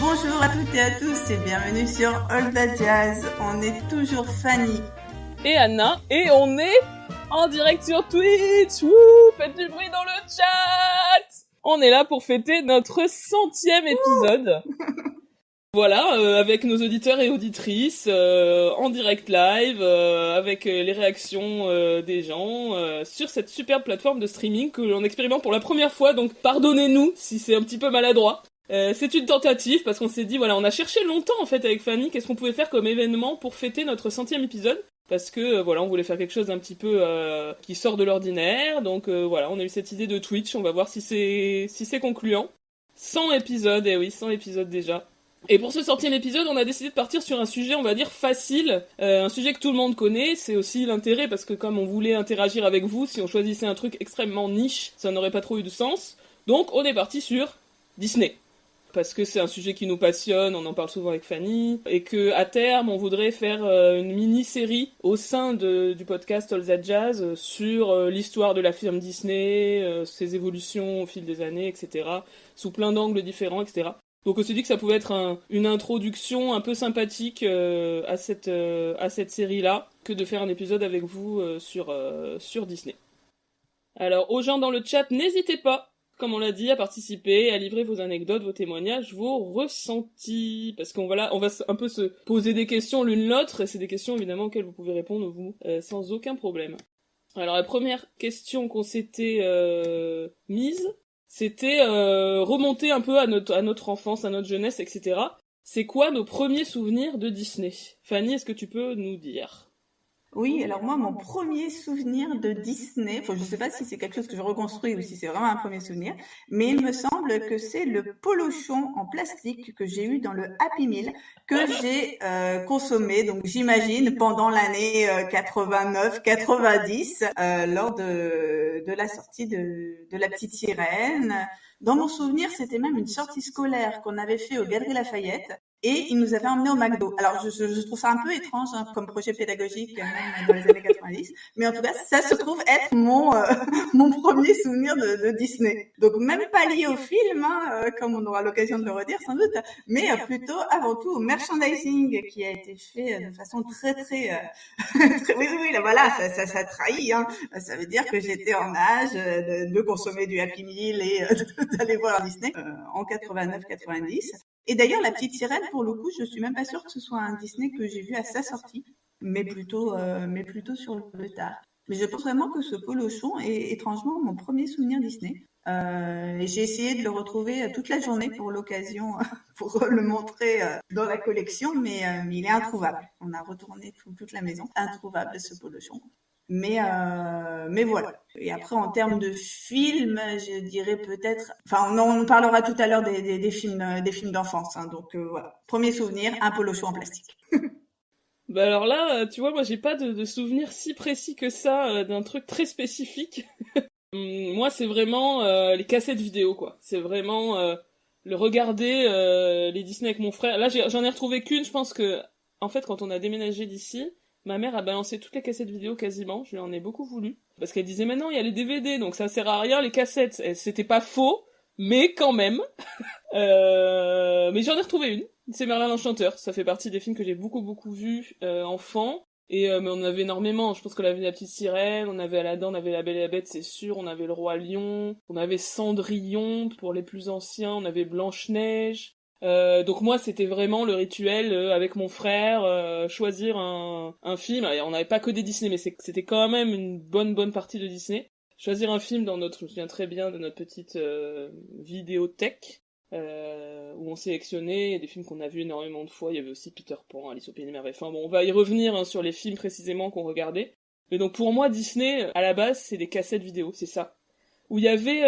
Bonjour à toutes et à tous et bienvenue sur All That Jazz. On est toujours Fanny et Anna et on est en direct sur Twitch. Wouh, faites du bruit dans le chat. On est là pour fêter notre 100e épisode. Voilà, avec nos auditeurs et auditrices, en direct live, avec les réactions des gens, sur cette superbe plateforme de streaming que l'on expérimente pour la première fois, donc pardonnez-nous si c'est un petit peu maladroit. C'est une tentative, parce qu'on s'est dit, voilà, on a cherché longtemps en fait avec Fanny, qu'est-ce qu'on pouvait faire comme événement pour fêter notre 100e épisode, parce que voilà, on voulait faire quelque chose d'un petit peu qui sort de l'ordinaire, donc voilà, on a eu cette idée de Twitch, on va voir si c'est concluant. 100 épisodes, eh oui, 100 épisodes déjà. Et pour ce 100e épisode, on a décidé de partir sur un sujet, on va dire, facile, un sujet que tout le monde connaît, c'est aussi l'intérêt, parce que comme on voulait interagir avec vous, si on choisissait un truc extrêmement niche, ça n'aurait pas trop eu de sens. Donc on est parti sur Disney. Parce que c'est un sujet qui nous passionne, on en parle souvent avec Fanny, et que à terme, on voudrait faire une mini-série au sein du podcast All That Jazz sur l'histoire de la firme Disney, ses évolutions au fil des années, etc., sous plein d'angles différents, etc. Donc on s'est dit que ça pouvait être une introduction un peu sympathique à cette série-là, que de faire un épisode avec vous sur Disney. Alors aux gens dans le chat, n'hésitez pas, comme on l'a dit, à participer, à livrer vos anecdotes, vos témoignages, vos ressentis, parce qu'on va un peu se poser des questions l'une l'autre, et c'est des questions évidemment auxquelles vous pouvez répondre vous, sans aucun problème. Alors la première question qu'on s'était mise, c'était remonter un peu à notre enfance, à notre jeunesse, etc. C'est quoi nos premiers souvenirs de Disney ? Fanny, est-ce que tu peux nous dire ? Oui, alors moi, mon premier souvenir de Disney, je ne sais pas si c'est quelque chose que je reconstruis ou si c'est vraiment un premier souvenir, mais il me semble que c'est le polochon en plastique que j'ai eu dans le Happy Meal que j'ai consommé, donc j'imagine, pendant l'année 89-90, lors de la sortie de La Petite Sirène. Dans mon souvenir, c'était même une sortie scolaire qu'on avait fait aux Galeries Lafayette. Et ils nous avaient emmenés au McDo. Alors, je trouve ça un peu étrange comme projet pédagogique, même dans les années 90. Mais en tout cas, ça se trouve être mon premier souvenir de Disney. Donc, même pas lié au film, comme on aura l'occasion de le redire sans doute, mais plutôt avant tout au merchandising qui a été fait de façon très, oui, là, voilà, ça trahit. Ça veut dire que j'étais en âge de consommer du Happy Meal et d'aller voir Disney en 89-90. Et d'ailleurs, La Petite Sirène, pour le coup, je suis même pas sûre que ce soit un Disney que j'ai vu à sa sortie, mais plutôt sur le tard. Mais je pense vraiment que ce polochon est étrangement mon premier souvenir Disney. J'ai essayé de le retrouver toute la journée pour l'occasion, pour le montrer dans la collection, mais il est introuvable. On a retourné toute la maison, introuvable ce polochon. Mais voilà. Et après, en termes de films, je dirais peut-être, on parlera tout à l'heure des films d'enfance, donc voilà. Premier souvenir, un polochon en plastique. Bah alors là, tu vois, moi j'ai pas de souvenir si précis que ça d'un truc très spécifique. Moi, c'est vraiment les cassettes vidéo, quoi. C'est vraiment le regarder les Disney avec mon frère. Là, j'en ai retrouvé qu'une. Je pense que, en fait, quand on a déménagé d'ici, ma mère a balancé toutes les cassettes vidéo quasiment. Je lui en ai beaucoup voulu. Parce qu'elle disait, mais non, il y a les DVD, donc ça sert à rien, les cassettes. Et c'était pas faux, mais quand même. Mais j'en ai retrouvé une. C'est Merlin l'Enchanteur. Ça fait partie des films que j'ai beaucoup vus enfant. Mais on avait énormément, je pense qu'on avait La Petite Sirène, on avait Aladdin, on avait La Belle et la Bête, c'est sûr, on avait Le Roi Lion, on avait Cendrillon pour les plus anciens, on avait Blanche-Neige. Donc moi, c'était vraiment le rituel avec mon frère, choisir un film. Et on n'avait pas que des Disney, mais c'était quand même une bonne partie de Disney. Choisir un film je me souviens très bien de notre petite vidéothèque. Où on sélectionnait des films qu'on a vus énormément de fois. Il y avait aussi Peter Pan, Alice au Pays des Merveilles. Enfin bon, on va y revenir sur les films précisément qu'on regardait. Mais donc pour moi, Disney, à la base, c'est des cassettes vidéo, c'est ça. Où il y avait,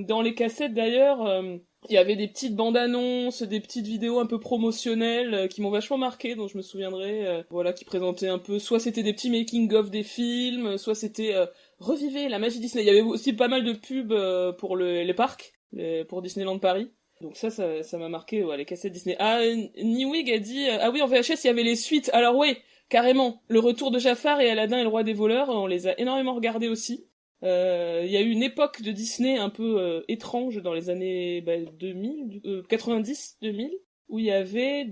dans les cassettes d'ailleurs, il y avait des petites bandes-annonces, des petites vidéos un peu promotionnelles qui m'ont vachement marqué, dont je me souviendrai, qui présentaient un peu, soit c'était des petits making-of des films, soit c'était revivez la magie Disney. Il y avait aussi pas mal de pubs pour les parcs, pour Disneyland Paris. Donc ça m'a marqué, les cassettes Disney. Ah, Niwig a dit, ah oui, en VHS, il y avait les suites. Alors oui, carrément. Le Retour de Jafar et Aladdin et le Roi des voleurs, on les a énormément regardés aussi. Il y a eu une époque de Disney un peu étrange dans les années 2000, 90, 2000. où il y avait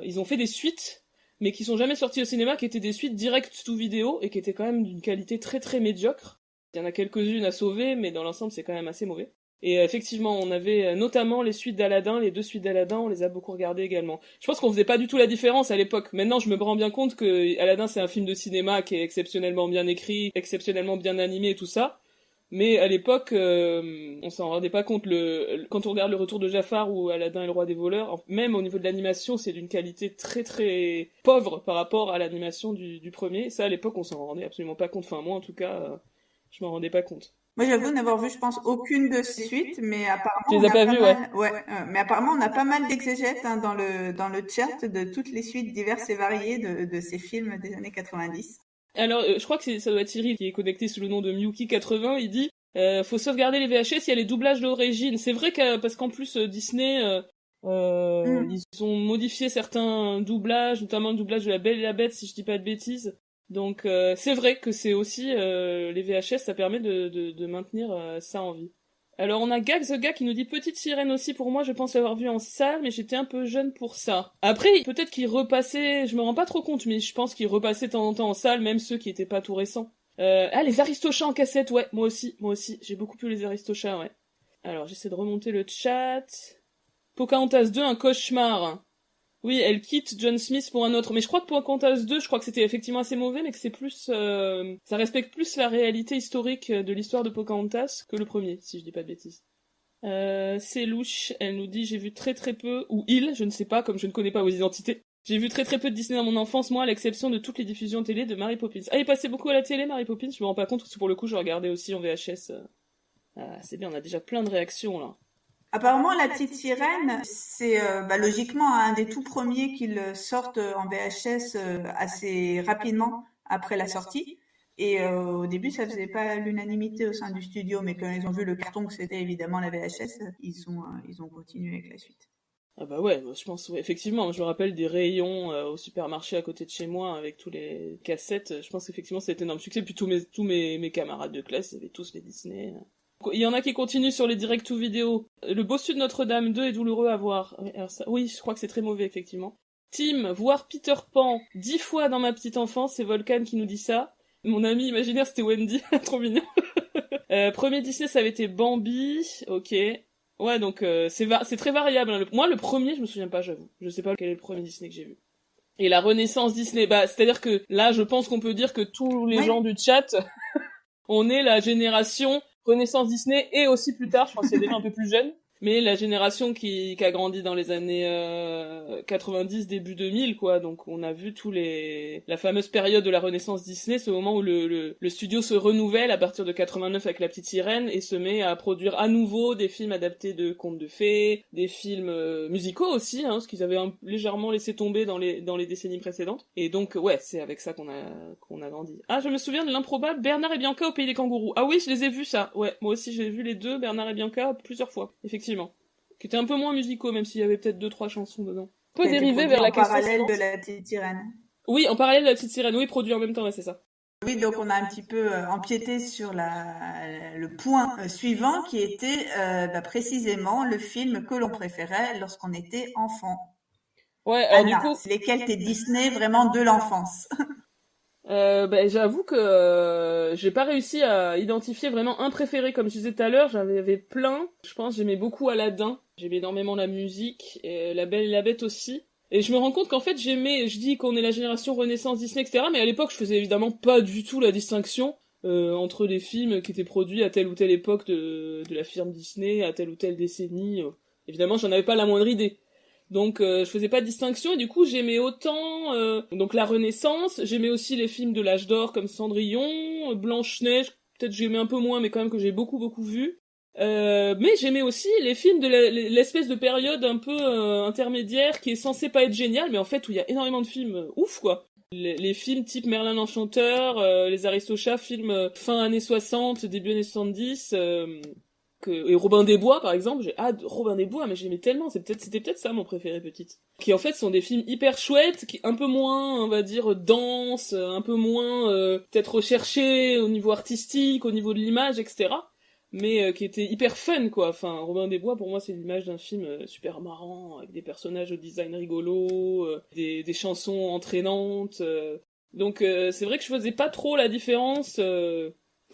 ils ont fait des suites, mais qui sont jamais sorties au cinéma, qui étaient des suites direct to vidéo, et qui étaient quand même d'une qualité très très médiocre. Il y en a quelques-unes à sauver, mais dans l'ensemble, c'est quand même assez mauvais. Et effectivement, on avait notamment les suites d'Aladin, les 2 suites d'Aladin, on les a beaucoup regardées également. Je pense qu'on faisait pas du tout la différence à l'époque. Maintenant, je me rends bien compte que Aladin, c'est un film de cinéma qui est exceptionnellement bien écrit, exceptionnellement bien animé et tout ça. Mais à l'époque, on s'en rendait pas compte. Quand on regarde le Retour de Jafar ou Aladin et le Roi des voleurs, même au niveau de l'animation, c'est d'une qualité très très pauvre par rapport à l'animation du premier. Ça, à l'époque, on s'en rendait absolument pas compte. Enfin, moi, en tout cas, je m'en rendais pas compte. Moi, j'avoue n'avoir vu, je pense, aucune de ces suites, mais Tu apparemment, les on as a pas pas vues, ouais. mal, ouais, mais apparemment, on a pas mal d'exégètes hein, dans le chat de toutes les suites diverses et variées de ces films des années 90. Alors, je crois que ça doit être Cyril qui est connecté sous le nom de Miyuki80. Il dit faut sauvegarder les VHS, il y a les doublages d'origine. C'est vrai parce qu'en plus Disney, ils ont modifié certains doublages, notamment le doublage de La Belle et la Bête, si je dis pas de bêtises. Donc c'est vrai que c'est aussi les VHS, ça permet de maintenir ça en vie. Alors on a Gag the Gag qui nous dit Petite Sirène aussi pour moi, je pense l'avoir vu en salle, mais j'étais un peu jeune pour ça. Après, peut-être qu'il repassait, je me rends pas trop compte, mais je pense qu'il repassait de temps en temps en salle, même ceux qui étaient pas tout récents. Les Aristochats en cassette, ouais, moi aussi, j'ai beaucoup plus les Aristochats, ouais. Alors j'essaie de remonter le chat. Pocahontas 2, un cauchemar. Oui, elle quitte John Smith pour un autre. Mais je crois que Pocahontas 2, je crois que c'était effectivement assez mauvais, mais que c'est plus... ça respecte plus la réalité historique de l'histoire de Pocahontas que le premier, si je dis pas de bêtises. C'est louche, elle nous dit « J'ai vu très très peu... » ou « il », je ne sais pas, comme je ne connais pas vos identités. J'ai vu très très peu de Disney dans mon enfance, moi, à l'exception de toutes les diffusions télé de Mary Poppins. Ah, il passait beaucoup à la télé, Mary Poppins, je me rends pas compte, parce que pour le coup, je regardais aussi en VHS. Ah, c'est bien, on a déjà plein de réactions, là. Apparemment, La Petite Sirène, c'est logiquement un des tout premiers qu'ils sortent en VHS assez rapidement après la sortie. Et au début, ça faisait pas l'unanimité au sein du studio, mais quand ils ont vu le carton que c'était évidemment la VHS, ils ont continué avec la suite. Ah bah ouais, je pense, ouais, effectivement, je me rappelle des rayons au supermarché à côté de chez moi avec tous les cassettes. Je pense qu'effectivement c'était un énorme succès. Puis tous mes camarades de classe, ils avaient tous les Disney. Il y en a qui continuent sur les direct to vidéo. Le Bossu de Notre-Dame 2 est douloureux à voir. Alors ça, oui, je crois que c'est très mauvais, effectivement. Tim, voir Peter Pan 10 fois dans ma petite enfance, c'est Volcan qui nous dit ça. Mon ami imaginaire, c'était Wendy. Trop mignon. Premier Disney, ça avait été Bambi. Ok. Ouais, donc c'est très variable. Hein. Moi, le premier, je me souviens pas, j'avoue. Je sais pas quel est le premier Disney que j'ai vu. Et la Renaissance Disney, bah, c'est-à-dire que là, je pense qu'on peut dire que tous les gens du chat, on est la génération Renaissance Disney et aussi plus tard, je pense qu'il y a déjà un peu plus jeune, mais la génération qui a grandi dans les années 90, début 2000, quoi. Donc on a vu la fameuse période de la Renaissance Disney, ce moment où le studio se renouvelle à partir de 89 avec La Petite Sirène et se met à produire à nouveau des films adaptés de contes de fées, des films musicaux aussi, hein, ce qu'ils avaient légèrement laissé tomber dans les décennies précédentes. Et donc ouais, c'est avec ça qu'on a grandi. Ah, je me souviens de l'improbable Bernard et Bianca au pays des kangourous. Ah oui, je les ai vus ça. Ouais, moi aussi j'ai vu les deux Bernard et Bianca plusieurs fois. Effectivement. Qui était un peu moins musicaux, même s'il y avait peut-être 2-3 chansons dedans. On peut dériver vers la question en parallèle suivante. de La Petite Sirène. Oui, en parallèle de La Petite Sirène, oui, produit en même temps, ouais, c'est ça. Oui, donc on a un petit peu empiété sur le point suivant qui était précisément le film que l'on préférait lorsqu'on était enfant. Ouais, alors Anna, du coup... c'est lesquels tes Disney vraiment de l'enfance? J'avoue que j'ai pas réussi à identifier vraiment un préféré. Comme je disais tout à l'heure, j'avais plein. Je pense j'aimais beaucoup Aladdin. J'aimais énormément la musique, et La Belle et la Bête aussi. Et je me rends compte qu'en fait je dis qu'on est la génération Renaissance Disney, etc. Mais à l'époque, je faisais évidemment pas du tout la distinction entre les films qui étaient produits à telle ou telle époque de la firme Disney, à telle ou telle décennie. Évidemment, j'en avais pas la moindre idée. Donc je faisais pas de distinction et du coup j'aimais autant donc la Renaissance, j'aimais aussi les films de l'âge d'or comme Cendrillon, Blanche-Neige, peut-être j'aimais un peu moins mais quand même que j'ai beaucoup vu. Mais j'aimais aussi les films de l'espèce de période un peu intermédiaire qui est censé pas être génial mais en fait où il y a énormément de films ouf quoi. Les films type Merlin l'Enchanteur, les Aristochats, films fin années 60, début années 70 et Robin des Bois par exemple, Robin des Bois mais j'aimais tellement, c'était peut-être ça mon préféré petite. Qui en fait sont des films hyper chouettes, qui un peu moins on va dire dense, un peu moins peut-être recherchés au niveau artistique, au niveau de l'image, etc. mais qui était hyper fun, quoi. Enfin, Robin des Bois, pour moi, c'est l'image d'un film super marrant, avec des personnages au design rigolo, des chansons entraînantes. Donc, c'est vrai que je faisais pas trop la différence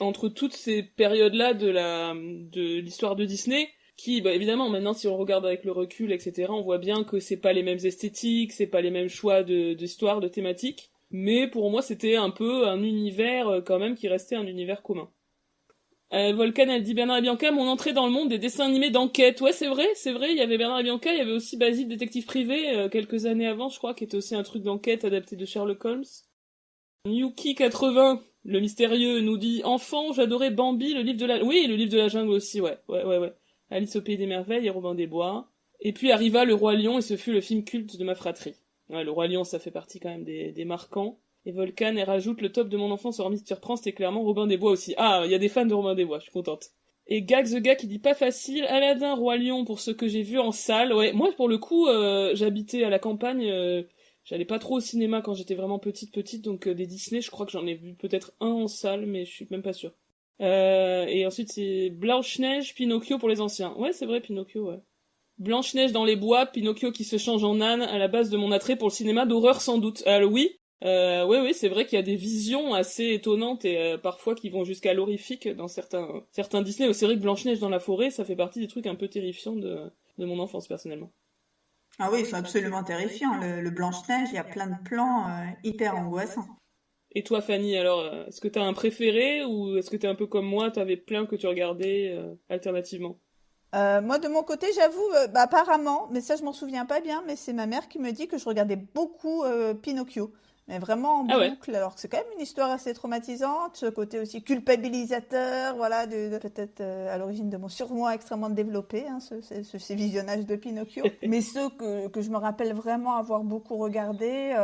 entre toutes ces périodes-là de l'histoire de Disney, qui, bah, évidemment, maintenant, si on regarde avec le recul, etc., on voit bien que c'est pas les mêmes esthétiques, c'est pas les mêmes choix d'histoire, de thématiques. Mais pour moi, c'était un peu un univers, quand même, qui restait un univers commun. Volcan, elle dit Bernard et Bianca, mon entrée dans le monde des dessins animés d'enquête. Ouais, c'est vrai, il y avait Bernard et Bianca, il y avait aussi Basile, détective privé, quelques années avant, je crois, qui était aussi un truc d'enquête adapté de Sherlock Holmes. Yuki80, le mystérieux, nous dit enfant, j'adorais Bambi, le livre de la... Oui, le livre de la jungle aussi, ouais. Alice au pays des merveilles et Robin des Bois. Et puis arriva Le Roi Lion, et ce fut le film culte de ma fratrie. Ouais, Le Roi Lion, ça fait partie quand même des marquants. Et Volcan, elle rajoute le top de mon enfance, hormis T'y reprends, c'était clairement Robin des Bois aussi. Ah, il y a des fans de Robin des Bois, je suis contente. Et Gag the Gars qui dit pas facile, Aladdin, Roi Lion pour ce que j'ai vu en salle. Ouais, moi pour le coup, j'habitais à la campagne, j'allais pas trop au cinéma quand j'étais vraiment petite, donc des Disney, je crois que j'en ai vu peut-être un en salle, mais je suis même pas sûre. Et ensuite c'est Blanche-Neige, Pinocchio pour les anciens. Ouais, c'est vrai, Pinocchio, ouais. Blanche-Neige dans les bois, Pinocchio qui se change en âne, à la base de mon attrait pour le cinéma d'horreur sans doute. Oui, oui, c'est vrai qu'il y a des visions assez étonnantes et parfois qui vont jusqu'à l'horrifique dans certains Disney. C'est vrai que Blanche-Neige dans la forêt, ça fait partie des trucs un peu terrifiants de mon enfance personnellement. Ah oui, ils sont absolument terrifiants. Le Blanche-Neige, il y a plein de plans hyper angoissants. Et toi, Fanny, alors, est-ce que t'as un préféré ou est-ce que t'es un peu comme moi, t'avais plein que tu regardais alternativement? Moi, de mon côté, j'avoue, apparemment, mais ça, je m'en souviens pas bien, mais c'est ma mère qui me dit que je regardais beaucoup Pinocchio. Mais vraiment en Ah ouais. boucle, alors que c'est quand même une histoire assez traumatisante, ce côté aussi culpabilisateur, voilà, peut-être à l'origine de mon surmoi extrêmement développé, hein, ces visionnages de Pinocchio. Mais ceux que je me rappelle vraiment avoir beaucoup regardé,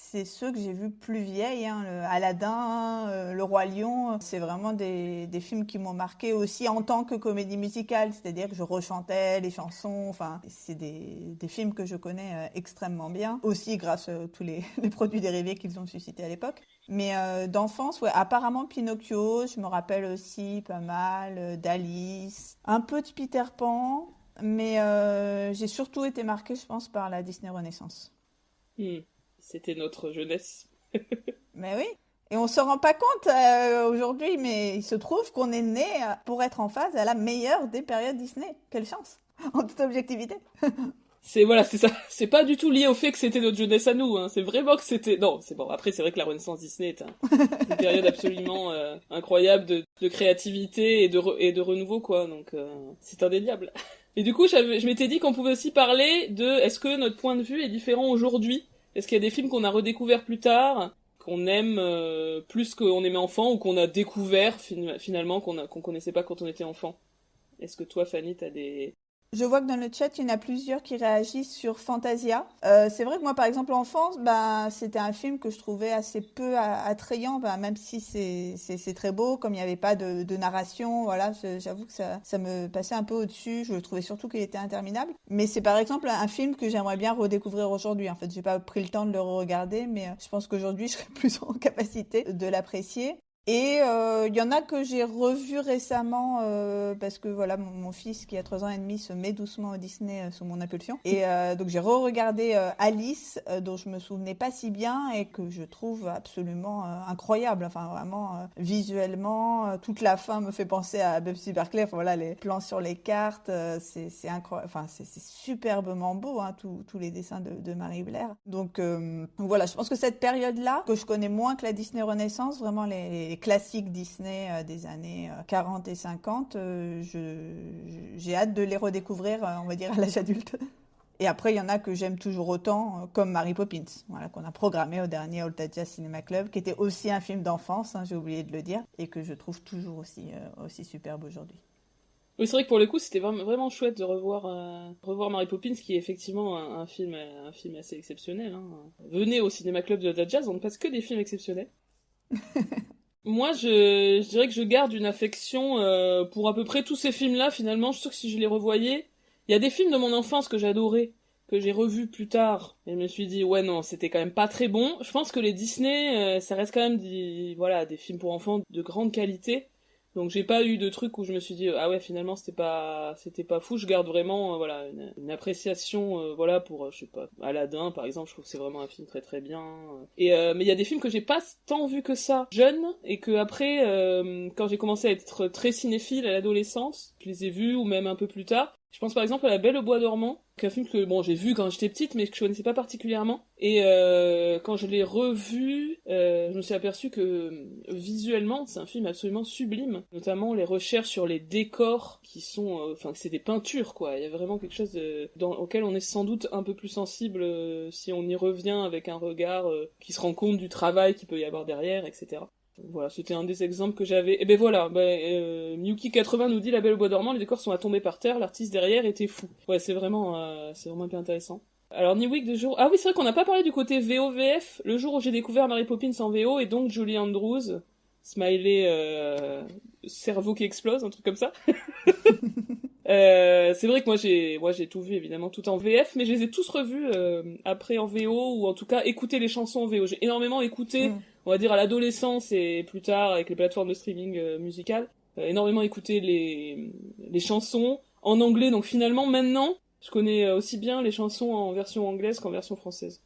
c'est ceux que j'ai vus plus vieilles, hein, Aladdin, Le Roi Lion, c'est vraiment des films qui m'ont marqué aussi en tant que comédie musicale, c'est-à-dire que je rechantais les chansons, enfin, c'est des films que je connais extrêmement bien, aussi grâce à tous les produits dérivés qu'ils ont suscités à l'époque. Mais d'enfance, ouais, apparemment Pinocchio, je me rappelle aussi pas mal d'Alice, un peu de Peter Pan, mais j'ai surtout été marquée, je pense, par la Disney Renaissance. Hmm. C'était notre jeunesse. Mais oui. Et on se rend pas compte aujourd'hui, mais il se trouve qu'on est né pour être en phase à la meilleure des périodes Disney. Quelle chance, en toute objectivité. C'est ça. C'est pas du tout lié au fait que c'était notre jeunesse à nous, hein. C'est vraiment que c'était... Non, c'est bon. Après, c'est vrai que la Renaissance Disney est une période absolument incroyable de créativité et de renouveau, quoi. Donc, c'est indéniable. Et du coup, je m'étais dit qu'on pouvait aussi parler de est-ce que notre point de vue est différent aujourd'hui? Est-ce qu'il y a des films qu'on a redécouverts plus tard, qu'on aime plus qu'on aimait enfant, ou qu'on a découvert finalement qu'on connaissait pas quand on était enfant? Est-ce que toi, Fanny, t'as des... Je vois que dans le chat, il y en a plusieurs qui réagissent sur Fantasia. C'est vrai que moi, par exemple, enfance, c'était un film que je trouvais assez peu attrayant, même si c'est très beau, comme il n'y avait pas de narration, voilà, j'avoue que ça me passait un peu au-dessus. Je trouvais surtout qu'il était interminable. Mais c'est par exemple un film que j'aimerais bien redécouvrir aujourd'hui. En fait, j'ai pas pris le temps de le regarder, mais je pense qu'aujourd'hui, je serais plus en capacité de l'apprécier. Et il y en a que j'ai revu récemment parce que voilà mon fils qui a 3 ans et demi se met doucement au Disney sous mon impulsion. Et donc j'ai re-regardé Alice dont je me souvenais pas si bien et que je trouve absolument incroyable. Enfin vraiment visuellement, toute la fin me fait penser à Bubsy Barclay. Enfin, voilà les plans sur les cartes, c'est incroyable. Enfin c'est superbement beau, hein, tous les dessins de Marie Blair. Donc voilà, je pense que cette période-là que je connais moins que la Disney Renaissance, vraiment les classiques Disney des années 40 et 50, j'ai hâte de les redécouvrir, on va dire, à l'âge adulte. Et après, il y en a que j'aime toujours autant, comme Mary Poppins, voilà, qu'on a programmé au dernier Altadia Cinema Club, qui était aussi un film d'enfance, hein, j'ai oublié de le dire, et que je trouve toujours aussi superbe aujourd'hui. Oui, c'est vrai que pour le coup, c'était vraiment chouette de revoir Mary Poppins, qui est effectivement un film assez exceptionnel, hein. Venez au Cinéma Club de la Jazz, on ne passe que des films exceptionnels. Moi, je dirais que je garde une affection pour à peu près tous ces films-là, finalement. Je suis sûre que si je les revoyais... Il y a des films de mon enfance que j'adorais, que j'ai revus plus tard, et je me suis dit, ouais, non, c'était quand même pas très bon. Je pense que les Disney, ça reste quand même des films pour enfants de grande qualité. Donc j'ai pas eu de truc où je me suis dit ah ouais finalement c'était pas fou. Je garde vraiment voilà une appréciation voilà pour je sais pas Aladdin par exemple. Je trouve que c'est vraiment un film très très bien. Et mais il y a des films que j'ai pas tant vu que ça jeune et que après quand j'ai commencé à être très cinéphile à l'adolescence, je les ai vus ou même un peu plus tard. Je pense par exemple à La Belle au bois dormant, qui est un film que bon j'ai vu quand j'étais petite mais que je connaissais pas particulièrement. Et quand je l'ai revu, je me suis aperçu que visuellement c'est un film absolument sublime, notamment les recherches sur les décors qui sont, enfin c'est des peintures quoi. Il y a vraiment quelque chose auquel on est sans doute un peu plus sensible si on y revient avec un regard qui se rend compte du travail qu'il peut y avoir derrière, etc. Voilà, c'était un des exemples que j'avais. Et ben voilà, Miyuki80 nous dit La Belle au bois dormant, les décors sont à tomber par terre, l'artiste derrière était fou. Ouais, c'est vraiment bien intéressant. Alors, Newick de jour... Ah oui, c'est vrai qu'on n'a pas parlé du côté VO-VF. Le jour où j'ai découvert Mary Poppins en VO, et donc Julie Andrews, smiley, cerveau qui explose, un truc comme ça. C'est vrai que moi j'ai tout vu évidemment tout en VF, mais je les ai tous revus après en VO, ou en tout cas écouter les chansons en VO. J'ai énormément écouté, on va dire à l'adolescence et plus tard avec les plateformes de streaming musical, énormément écouté les chansons en anglais. Donc finalement maintenant je connais aussi bien les chansons en version anglaise qu'en version française.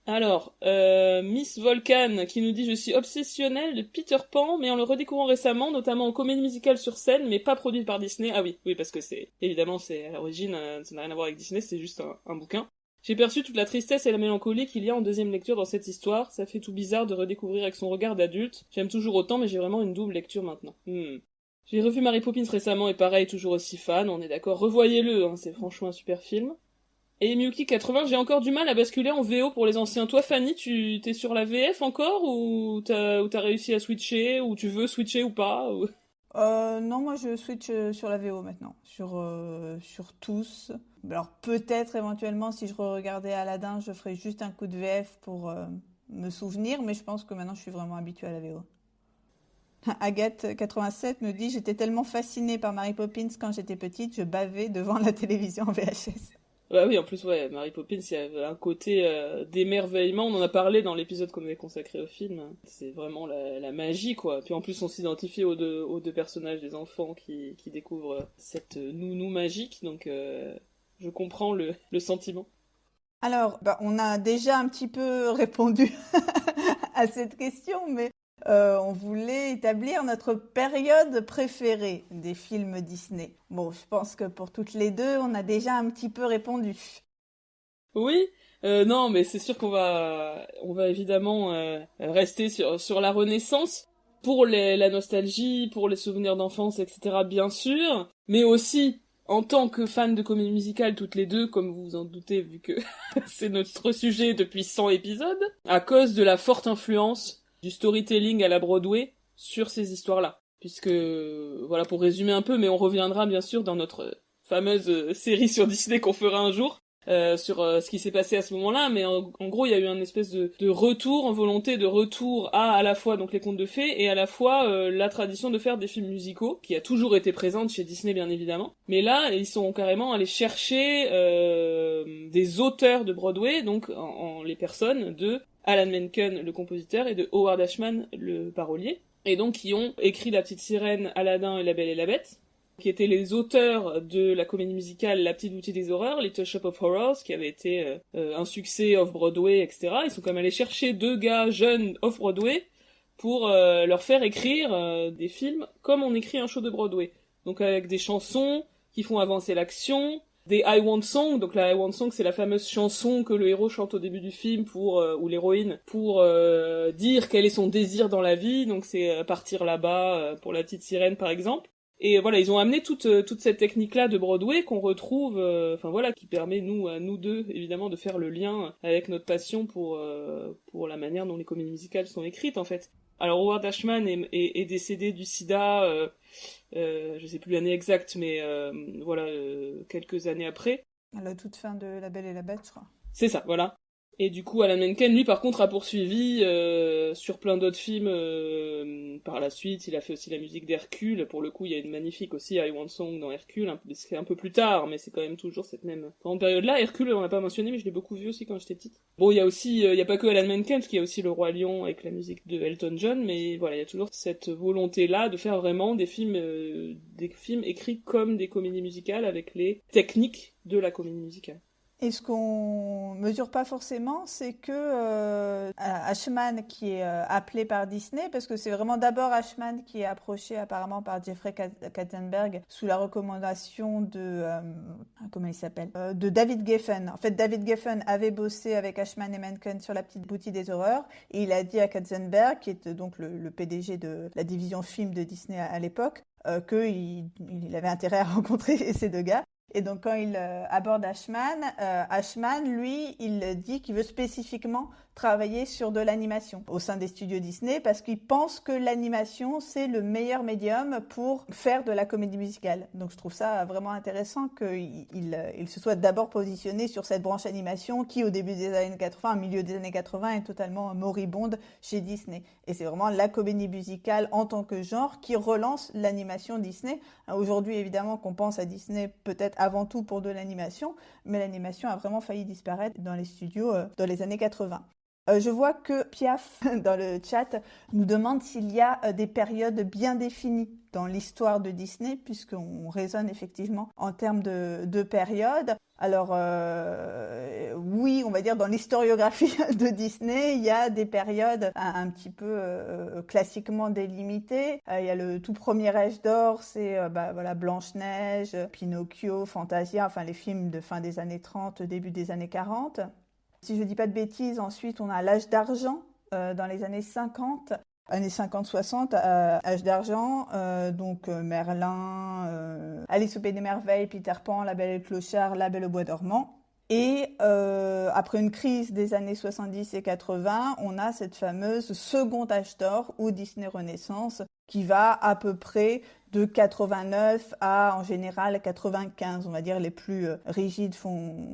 Alors, Miss Volcan qui nous dit « Je suis obsessionnelle de Peter Pan, mais en le redécouvrant récemment, notamment en comédie musicale sur scène, mais pas produite par Disney. » Ah oui, parce que évidemment, c'est à l'origine, ça n'a rien à voir avec Disney, c'est juste un bouquin. « J'ai perçu toute la tristesse et la mélancolie qu'il y a en deuxième lecture dans cette histoire. Ça fait tout bizarre de redécouvrir avec son regard d'adulte. J'aime toujours autant, mais j'ai vraiment une double lecture maintenant. J'ai revu Mary Poppins récemment et pareil, toujours aussi fan, on est d'accord. Revoyez-le, hein, c'est franchement un super film. » Et Miyuki80, j'ai encore du mal à basculer en VO pour les anciens. Toi, Fanny, t'es sur la VF encore, ou t'as réussi à switcher, ou tu veux switcher ou pas ou... Non, moi je switch sur la VO maintenant, sur tous. Alors peut-être éventuellement si je regardais Aladdin, je ferais juste un coup de VF pour me souvenir, mais je pense que maintenant je suis vraiment habituée à la VO. Agathe87 nous dit « J'étais tellement fascinée par Mary Poppins quand j'étais petite, je bavais devant la télévision en VHS. » Bah oui, en plus, ouais, Mary Poppins, il y avait un côté d'émerveillement. On en a parlé dans l'épisode qu'on avait consacré au film. C'est vraiment la magie, quoi. Puis en plus, on s'identifie aux deux personnages des enfants qui découvrent cette nounou magique. Donc, je comprends le sentiment. Alors, on a déjà un petit peu répondu à cette question, mais on voulait établir notre période préférée des films Disney. Bon, je pense que pour toutes les deux, on a déjà un petit peu répondu. Oui, non, mais c'est sûr qu'on va évidemment rester sur la Renaissance pour la nostalgie, pour les souvenirs d'enfance, etc. bien sûr, mais aussi en tant que fans de comédie musicale toutes les deux, comme vous vous en doutez vu que c'est notre sujet depuis 100 épisodes, à cause de la forte influence du storytelling à la Broadway sur ces histoires-là. Puisque, voilà, pour résumer un peu, mais on reviendra bien sûr dans notre fameuse série sur Disney qu'on fera un jour, sur ce qui s'est passé à ce moment-là, mais en gros il y a eu un espèce de retour, en volonté de retour à la fois donc les contes de fées et à la fois la tradition de faire des films musicaux, qui a toujours été présente chez Disney bien évidemment, mais là ils sont carrément allés chercher des auteurs de Broadway, donc en les personnes de Alan Menken le compositeur et de Howard Ashman le parolier, et donc qui ont écrit La Petite Sirène, Aladdin et La Belle et la Bête, qui étaient les auteurs de la comédie musicale La Petite Boutique des Horreurs, Little Shop of Horrors, qui avait été un succès off-Broadway, etc. Ils sont quand même allés chercher deux gars jeunes off-Broadway pour leur faire écrire des films comme on écrit un show de Broadway. Donc avec des chansons qui font avancer l'action, des I Want Song, donc la I Want Song c'est la fameuse chanson que le héros chante au début du film ou l'héroïne pour dire quel est son désir dans la vie, donc c'est partir là-bas pour La Petite Sirène par exemple. Et voilà, ils ont amené toute cette technique-là de Broadway qu'on retrouve, qui permet nous deux, évidemment, de faire le lien avec notre passion pour la manière dont les comédies musicales sont écrites, en fait. Alors, Howard Ashman est décédé du sida, je sais plus l'année exacte, mais quelques années après. À la toute fin de La Belle et la Bête, je crois. C'est ça, voilà. Et du coup, Alan Menken, lui, par contre, a poursuivi sur plein d'autres films par la suite. Il a fait aussi la musique d'Hercule. Pour le coup, il y a une magnifique aussi I Want Song dans Hercule. C'est un peu plus tard, mais c'est quand même toujours cette même grande période-là. Hercule, on l'a pas mentionné, mais je l'ai beaucoup vu aussi quand j'étais petite. Bon, il y a aussi, il y a pas que Alan Menken, parce qu'il y a aussi Le Roi Lion avec la musique de Elton John, mais voilà, il y a toujours cette volonté-là de faire vraiment des films écrits comme des comédies musicales avec les techniques de la comédie musicale. Et ce qu'on mesure pas forcément, c'est que Ashman, qui est appelé par Disney, parce que c'est vraiment d'abord Ashman qui est approché apparemment par Jeffrey Katzenberg sous la recommandation de comment il s'appelle, de David Geffen. En fait, David Geffen avait bossé avec Ashman et Menken sur La Petite Boutique des Horreurs, et il a dit à Katzenberg, qui était donc le PDG de la division film de Disney à l'époque, qu'il avait intérêt à rencontrer ces deux gars. Et donc quand il aborde Ashman, lui, il dit qu'il veut spécifiquement travailler sur de l'animation au sein des studios Disney parce qu'il pense que l'animation, c'est le meilleur médium pour faire de la comédie musicale. Donc je trouve ça vraiment intéressant qu'il se soit d'abord positionné sur cette branche animation qui, au début des années 80, au milieu des années 80, est totalement moribonde chez Disney. Et c'est vraiment la comédie musicale en tant que genre qui relance l'animation Disney. Aujourd'hui, évidemment, qu'on pense à Disney peut-être avant tout pour de l'animation, mais l'animation a vraiment failli disparaître dans les studios dans les années 80. Je vois que Piaf, dans le chat, nous demande s'il y a des périodes bien définies dans l'histoire de Disney, puisqu'on raisonne effectivement en termes de périodes. Alors, oui, on va dire dans l'historiographie de Disney, il y a des périodes un petit peu classiquement délimitées. Il y a le tout premier âge d'or, c'est voilà, Blanche-Neige, Pinocchio, Fantasia, enfin les films de fin des années 30, début des années 40. Si je dis pas de bêtises, ensuite on a l'âge d'argent dans les années 50. Années 50-60, âge d'argent, donc Merlin, Alice au Pays des Merveilles, Peter Pan, La Belle et le Clochard, La Belle au Bois dormant. Et après une crise des années 70 et 80, on a cette fameuse second âge d'or ou Disney Renaissance qui va à peu près de 89 à en général 95. On va dire les plus rigides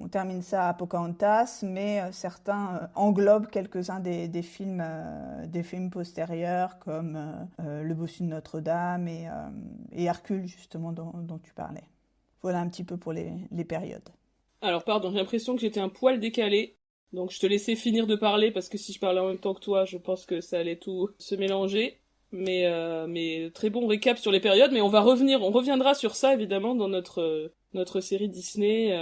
terminent ça à Pocahontas, mais certains englobent quelques-uns des films postérieurs comme Le Bossu de Notre-Dame et Hercule justement dont tu parlais. Voilà un petit peu pour les périodes. Alors pardon, j'ai l'impression que j'étais un poil décalé, donc je te laissais finir de parler parce que si je parlais en même temps que toi, je pense que ça allait tout se mélanger. Mais très bon récap sur les périodes, mais on reviendra sur ça évidemment dans notre série Disney.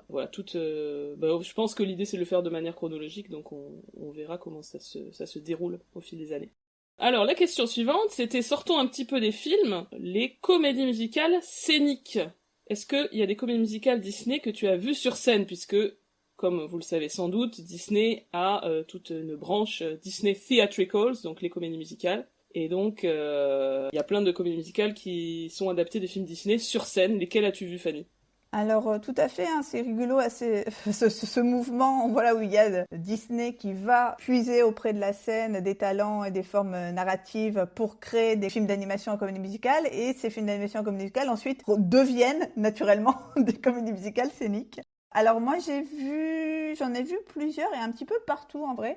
Voilà, je pense que l'idée c'est de le faire de manière chronologique, donc on verra comment ça se déroule au fil des années. Alors la question suivante, c'était sortons un petit peu des films, les comédies musicales scéniques. Est-ce qu'il y a des comédies musicales Disney que tu as vues sur scène, puisque, comme vous le savez sans doute, Disney a toute une branche Disney Theatricals, donc les comédies musicales. Et donc, il y a plein de comédies musicales qui sont adaptées des films Disney sur scène. Lesquelles as-tu vues, Fanny ? Alors tout à fait, hein, c'est rigolo ce mouvement voilà, où il y a Disney qui va puiser auprès de la scène des talents et des formes narratives pour créer des films d'animation en comédie musicale, et ces films d'animation en comédie musicale ensuite deviennent naturellement des comédies musicales scéniques. Alors moi j'en ai vu plusieurs et un petit peu partout en vrai.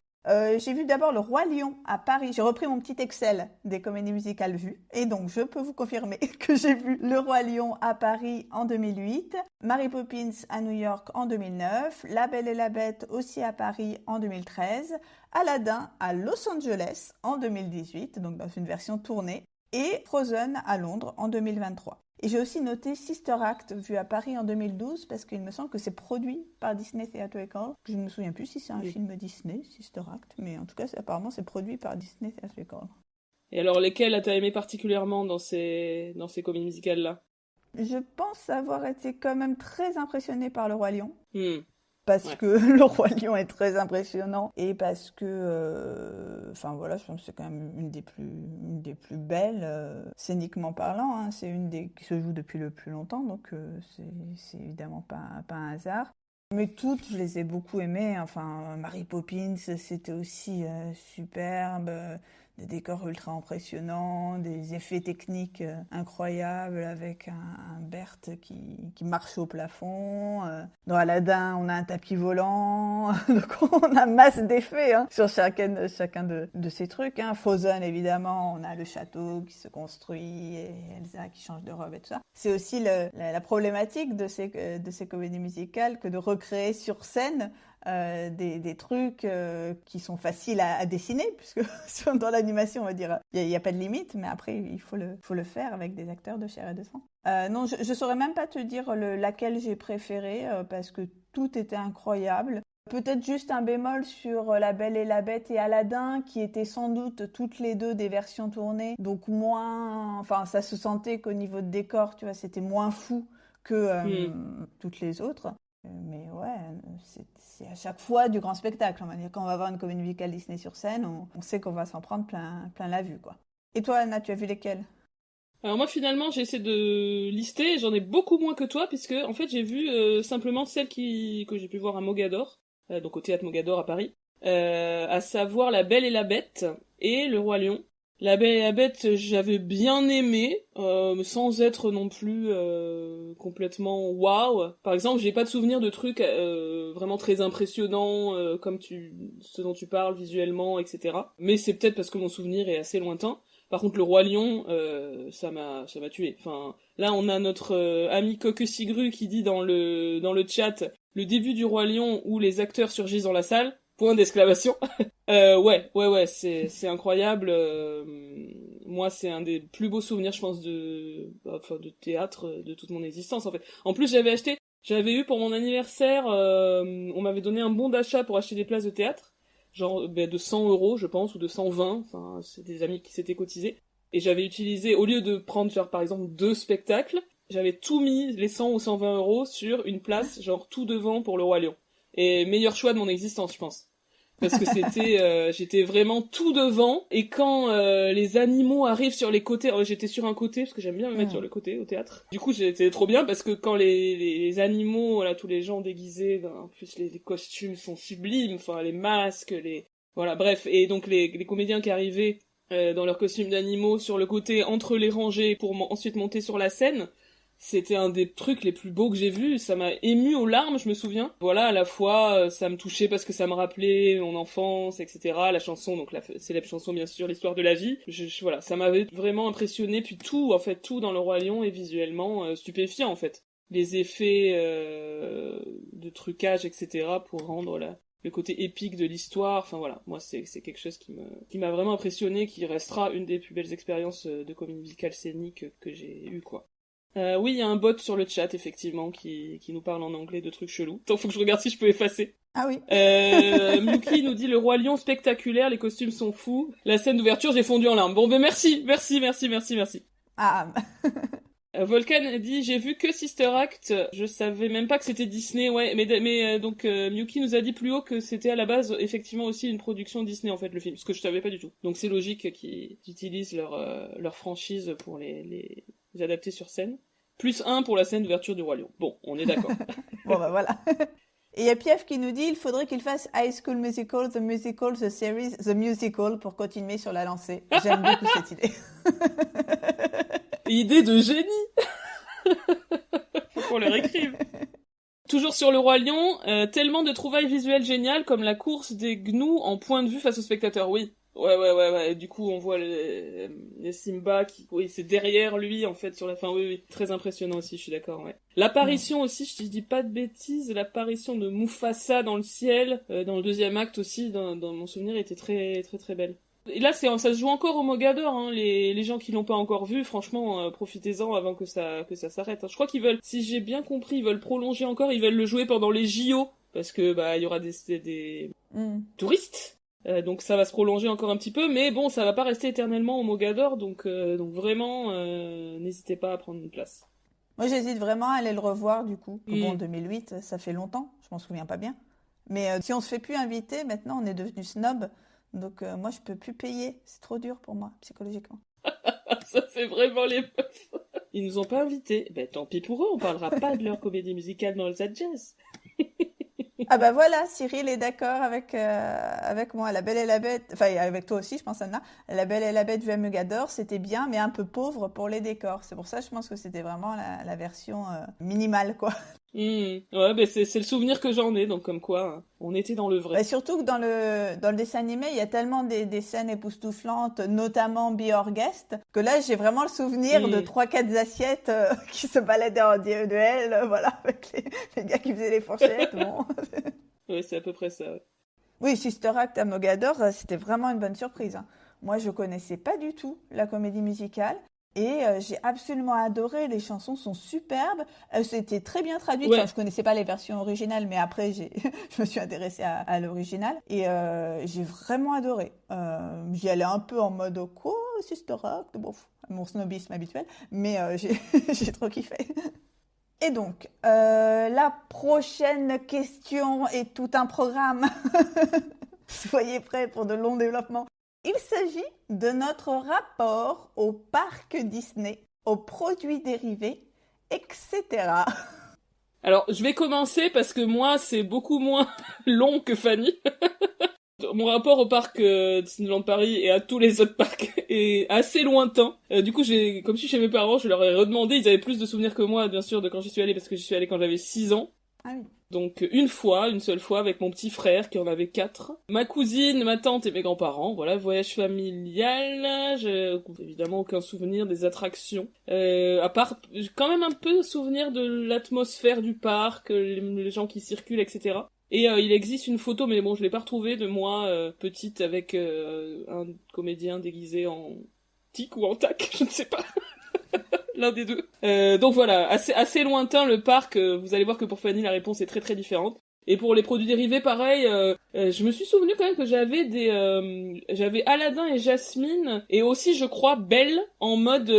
J'ai vu d'abord Le Roi Lion à Paris. J'ai repris mon petit Excel des comédies musicales vues. Et donc, je peux vous confirmer que j'ai vu Le Roi Lion à Paris en 2008, Mary Poppins à New York en 2009, La Belle et la Bête aussi à Paris en 2013, Aladdin à Los Angeles en 2018, donc dans une version tournée, et Frozen à Londres en 2023. Et j'ai aussi noté Sister Act, vu à Paris en 2012, parce qu'il me semble que c'est produit par Disney Theatrical. Je ne me souviens plus si c'est un film Disney, Sister Act, mais en tout cas, apparemment, c'est produit par Disney Theatrical. Et alors, lesquelles as-tu aimé particulièrement dans ces comédies musicales-là ? Je pense avoir été quand même très impressionnée par Le Roi Lion. Parce Ouais. que Le Roi Lion est très impressionnant et parce que, enfin voilà, je pense que c'est quand même une des plus belles, scéniquement parlant. Hein, c'est une des qui se joue depuis le plus longtemps, donc c'est évidemment pas un hasard. Mais toutes, je les ai beaucoup aimées. Enfin, Mary Poppins, c'était aussi superbe. des décors ultra impressionnants, des effets techniques incroyables avec un Berthe qui marche au plafond. Dans Aladdin, on a un tapis volant. Donc on a masse d'effets sur chacun de ces trucs. Frozen, évidemment, on a le château qui se construit et Elsa qui change de robe et tout ça. C'est aussi la problématique de ces comédies musicales que de recréer sur scène des trucs qui sont faciles à dessiner, puisque dans l'animation, on va dire, il n'y a pas de limite, mais après, il faut le faire avec des acteurs de chair et de sang. Non, je saurais même pas te dire laquelle j'ai préférée, parce que tout était incroyable. Peut-être juste un bémol sur La Belle et la Bête et Aladdin, qui étaient sans doute toutes les deux des versions tournées, donc moins... Enfin, ça se sentait qu'au niveau de décor, tu vois, c'était moins fou que toutes les autres. Mais ouais, c'est à chaque fois du grand spectacle. On va dire, quand on va voir une comédie musicale Disney sur scène, on sait qu'on va s'en prendre plein la vue, quoi. Et toi, Anna, tu as vu lesquelles? Alors moi finalement j'ai essayé de lister, j'en ai beaucoup moins que toi puisque en fait j'ai vu simplement celles que j'ai pu voir à Mogador, donc au théâtre Mogador à Paris, à savoir La Belle et la Bête et Le Roi Lion. La Belle et la Bête j'avais bien aimé, sans être non plus complètement waouh. Par exemple j'ai pas de souvenir de trucs vraiment très impressionnants comme ce dont tu parles visuellement, etc. Mais c'est peut-être parce que mon souvenir est assez lointain. Par contre, le Roi Lion, ça m'a tué. Enfin, là, on a notre ami Coque Sigru qui dit dans le chat le début du Roi Lion où les acteurs surgissent dans la salle. Point d'exclamation. Ouais, c'est incroyable. Moi, c'est un des plus beaux souvenirs, je pense, de théâtre de toute mon existence, en fait. En plus, j'avais eu pour mon anniversaire, on m'avait donné un bon d'achat pour acheter des places de théâtre. Genre de 100 €, je pense, ou de 120, enfin, c'est des amis qui s'étaient cotisés. Et j'avais utilisé, au lieu de prendre, genre, par exemple, 2 spectacles, j'avais tout mis, les 100 ou 120 € sur une place, genre, tout devant pour le Roi Lion. Et meilleur choix de mon existence, je pense. Parce que j'étais vraiment tout devant, et quand les animaux arrivent sur les côtés, j'étais sur un côté, parce que j'aime bien me mettre sur le côté au théâtre. Du coup, j'étais trop bien, parce que quand les animaux, voilà, tous les gens déguisés, en plus les costumes sont sublimes, enfin les masques, voilà, bref, et donc les comédiens qui arrivaient dans leurs costumes d'animaux sur le côté entre les rangées pour ensuite monter sur la scène. C'était un des trucs les plus beaux que j'ai vus, ça m'a ému aux larmes, je me souviens. Voilà, à la fois, ça me touchait parce que ça me rappelait mon enfance, etc. La chanson, donc la célèbre chanson, bien sûr, l'histoire de la vie. Voilà, ça m'avait vraiment impressionné, puis tout dans Le Roi Lion est visuellement stupéfiant, en fait. Les effets de trucage, etc., pour rendre le côté épique de l'histoire, enfin voilà, moi c'est quelque chose qui m'a vraiment impressionné, qui restera une des plus belles expériences de comédie musicale scénique que j'ai eu, quoi. Oui, il y a un bot sur le chat, effectivement, qui nous parle en anglais de trucs chelous. Attends, faut que je regarde si je peux effacer. Ah oui. Muki nous dit Le Roi Lion spectaculaire, les costumes sont fous. La scène d'ouverture, j'ai fondu en larmes. Bon, ben merci. Ah. Volcan dit j'ai vu que Sister Act, je savais même pas que c'était Disney, ouais, mais donc Miyuki nous a dit plus haut que c'était à la base effectivement aussi une production Disney, en fait, le film, ce que je savais pas du tout. Donc c'est logique qu'ils utilisent leur franchise pour les adapter sur scène. Plus 1 pour la scène d'ouverture du Roi Lion. Bon, on est d'accord. Bon bah voilà. Et il y a Pief qui nous dit il faudrait qu'il fasse High School Musical, The Musical, The Series, The Musical pour continuer sur la lancée. J'aime beaucoup cette idée. Idée de génie. Faut qu'on le réécrive. Toujours sur Le Roi Lion, tellement de trouvailles visuelles géniales comme la course des gnous en point de vue face au spectateur, oui. Ouais. Du coup, on voit les Simba oui, c'est derrière lui, en fait, sur la fin. Oui. Très impressionnant aussi, je suis d'accord, ouais. L'apparition aussi, je dis pas de bêtises, l'apparition de Mufasa dans le ciel, dans le deuxième acte aussi, dans mon souvenir, était très, très, très belle. Et là, ça se joue encore au Mogador, hein. Les gens qui l'ont pas encore vu, franchement, profitez-en avant que ça s'arrête, hein. Je crois qu'ils veulent, si j'ai bien compris, ils veulent prolonger encore, ils veulent le jouer pendant les JO, parce que, il y aura des touristes. Donc ça va se prolonger encore un petit peu, mais bon, ça va pas rester éternellement au Mogador, donc vraiment, n'hésitez pas à prendre une place. Moi, j'hésite vraiment à aller le revoir, du coup. Bon, 2008, ça fait longtemps, je m'en souviens pas bien. Mais si on se fait plus inviter, maintenant, on est devenu snob. Donc moi, je peux plus payer. C'est trop dur pour moi, psychologiquement. Ça fait vraiment les meufs. Ils nous ont pas invités. Ben tant pis pour eux, on parlera pas de leur comédie musicale dans le Zad Jazz. Ah bah voilà, Cyril est d'accord avec moi. La Belle et la Bête, enfin avec toi aussi, je pense, Anna. La Belle et la Bête vue à Mogador, c'était bien, mais un peu pauvre pour les décors. C'est pour ça, je pense que c'était vraiment la version minimale, quoi. Ouais, ben c'est le souvenir que j'en ai, donc comme quoi, hein, on était dans le Bah, vrai. surtout que dans le dessin animé, il y a tellement des scènes époustouflantes, notamment Be Our Guest, que là, j'ai vraiment le souvenir de Hmm. trois, quatre assiettes qui se baladaient en duel, voilà, avec les gars qui faisaient les fourchettes. Bon. Ouais, c'est à peu près ça. Ouais. Oui, Sister Act à Mogador, c'était vraiment une bonne surprise, hein. Moi, je connaissais pas du tout la comédie musicale et j'ai absolument adoré. Les chansons sont superbes. C'était très bien traduite. Enfin, Ouais. je connaissais pas les versions originales, mais après, je me suis intéressée à l'original et j'ai vraiment adoré. J'y allais un peu en mode quoi, Sister Act, bon, mon snobisme habituel, mais j'ai trop kiffé. Et donc, la prochaine question est tout un programme. Soyez prêts pour de longs développements. Il s'agit de notre rapport au parc Disney, aux produits dérivés, etc. Alors, je vais commencer parce que moi, c'est beaucoup moins long que Fanny. Mon rapport au parc Disneyland Paris et à tous les autres parcs est assez lointain. Du coup, comme je suis chez mes parents, je leur ai redemandé, ils avaient plus de souvenirs que moi, bien sûr, de quand j'y suis allée, parce que j'y suis allée quand j'avais 6 ans. Ah oui. Donc une seule fois, avec mon petit frère qui en avait 4. Ma cousine, ma tante et mes grands-parents. Voilà, voyage familial. J'ai évidemment aucun souvenir des attractions. À part, j'ai quand même un peu souvenir de l'atmosphère du parc, les gens qui circulent, etc. Et il existe une photo, mais bon, je l'ai pas retrouvée, de moi petite avec un comédien déguisé en tic ou en tac, je ne sais pas. L'un des deux. Donc voilà, assez lointain le parc. Vous allez voir que pour Fanny, la réponse est très très différente. Et pour les produits dérivés, pareil, je me suis souvenu quand même que j'avais Aladdin et Jasmine, et aussi, je crois, Belle, en mode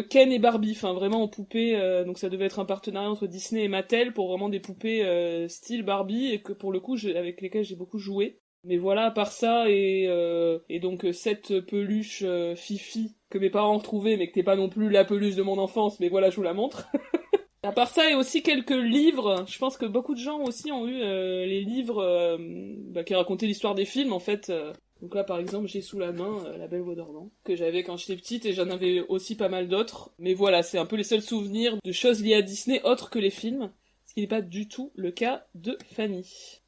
Ken et Barbie, enfin vraiment en poupée. Donc ça devait être un partenariat entre Disney et Mattel pour vraiment des poupées style Barbie, et que pour le coup, avec lesquelles j'ai beaucoup joué. Mais voilà, à part ça, et donc cette peluche Fifi que mes parents ont retrouvée, mais que t'es pas non plus la peluche de mon enfance, mais voilà, je vous la montre. À part ça, et aussi quelques livres. Je pense que beaucoup de gens aussi ont eu les livres qui racontaient l'histoire des films, en fait. Donc là, par exemple, j'ai sous la main La Belle au Bois dormant, que j'avais quand j'étais petite, et j'en avais aussi pas mal d'autres. Mais voilà, c'est un peu les seuls souvenirs de choses liées à Disney, autres que les films, ce qui n'est pas du tout le cas de Fanny.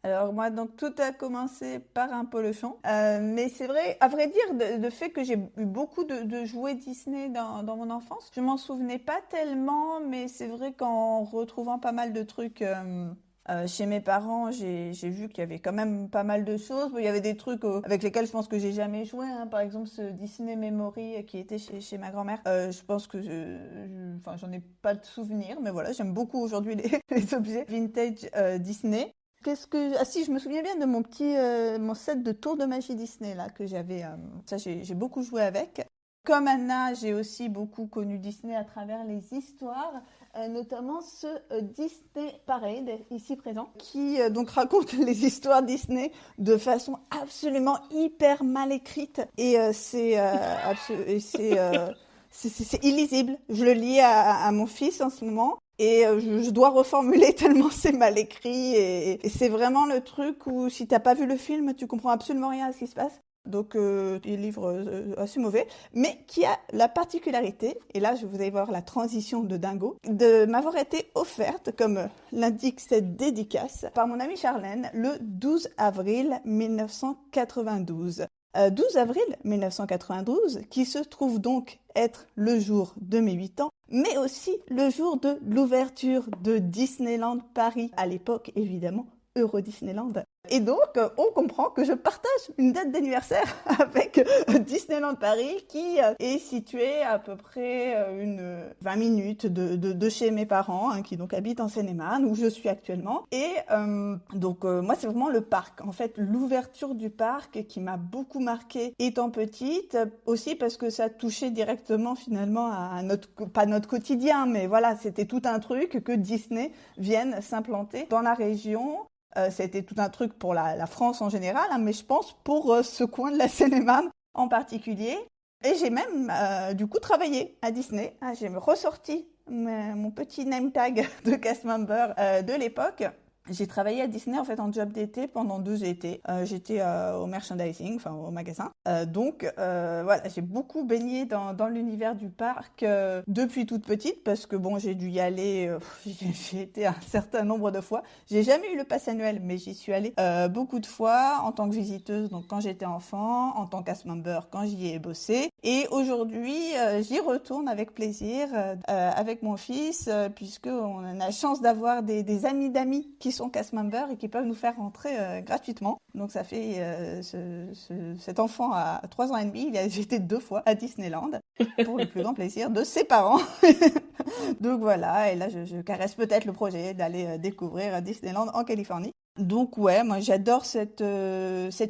Alors moi, donc tout a commencé par un polochon. Mais c'est vrai, à vrai dire, de fait que j'ai eu beaucoup de jouets Disney dans mon enfance. Je m'en souvenais pas tellement, mais c'est vrai qu'en retrouvant pas mal de trucs chez mes parents, j'ai vu qu'il y avait quand même pas mal de choses. Bon, il y avait des trucs avec lesquels je pense que j'ai jamais joué, hein. Par exemple, ce Disney Memory qui était chez ma grand-mère. Je pense que enfin, j'en ai pas de souvenir, mais voilà, j'aime beaucoup aujourd'hui les objets vintage Disney. Ah si, je me souviens bien de mon set de tours de magie Disney là que j'avais. Ça, j'ai beaucoup joué avec. Comme Anna, j'ai aussi beaucoup connu Disney à travers les histoires, notamment ce Disney Parade ici présent, qui donc raconte les histoires Disney de façon absolument hyper mal écrite et c'est illisible. Je le lis à mon fils en ce moment. Et je dois reformuler tellement c'est mal écrit et c'est vraiment le truc où si t'as pas vu le film, tu comprends absolument rien à ce qui se passe. Donc, des livres assez mauvais, mais qui a la particularité, et là, vous allez voir la transition de dingo, de m'avoir été offerte, comme l'indique cette dédicace, par mon amie Charlène, le 12 avril 1992. 12 avril 1992, qui se trouve donc être le jour de mes 8 ans, mais aussi le jour de l'ouverture de Disneyland Paris, à l'époque évidemment Euro Disneyland. Et donc, on comprend que je partage une date d'anniversaire avec Disneyland Paris qui est situé à peu près 20 minutes de chez mes parents, hein, qui donc habitent en Seine-et-Marne, où je suis actuellement. Et donc, moi, c'est vraiment le parc. En fait, l'ouverture du parc qui m'a beaucoup marquée étant petite, aussi parce que ça touchait directement finalement à pas notre quotidien, mais voilà, c'était tout un truc que Disney vienne s'implanter dans la région. C'était tout un truc pour la France en général, hein, mais je pense pour ce coin de la Seine-et-Marne en particulier. Et j'ai même du coup travaillé à Disney. J'ai ressorti mon petit name tag de cast member de l'époque. J'ai travaillé à Disney en fait en job d'été pendant 2 étés. J'étais au merchandising, enfin au magasin. Voilà, j'ai beaucoup baigné dans l'univers du parc depuis toute petite parce que bon, j'ai dû y aller, j'ai été un certain nombre de fois. J'ai jamais eu le pass annuel, mais j'y suis allée beaucoup de fois en tant que visiteuse, donc quand j'étais enfant, en tant cast member quand j'y ai bossé. Et aujourd'hui, j'y retourne avec plaisir avec mon fils, puisque on a la chance d'avoir des amis d'amis qui sont cast members et qui peuvent nous faire rentrer gratuitement. Donc ça fait cet enfant a 3 ans et demi, il a été 2 fois à Disneyland pour le plus grand plaisir de ses parents. Donc voilà, et là je caresse peut-être le projet d'aller découvrir Disneyland en Californie. Donc ouais, moi j'adore cet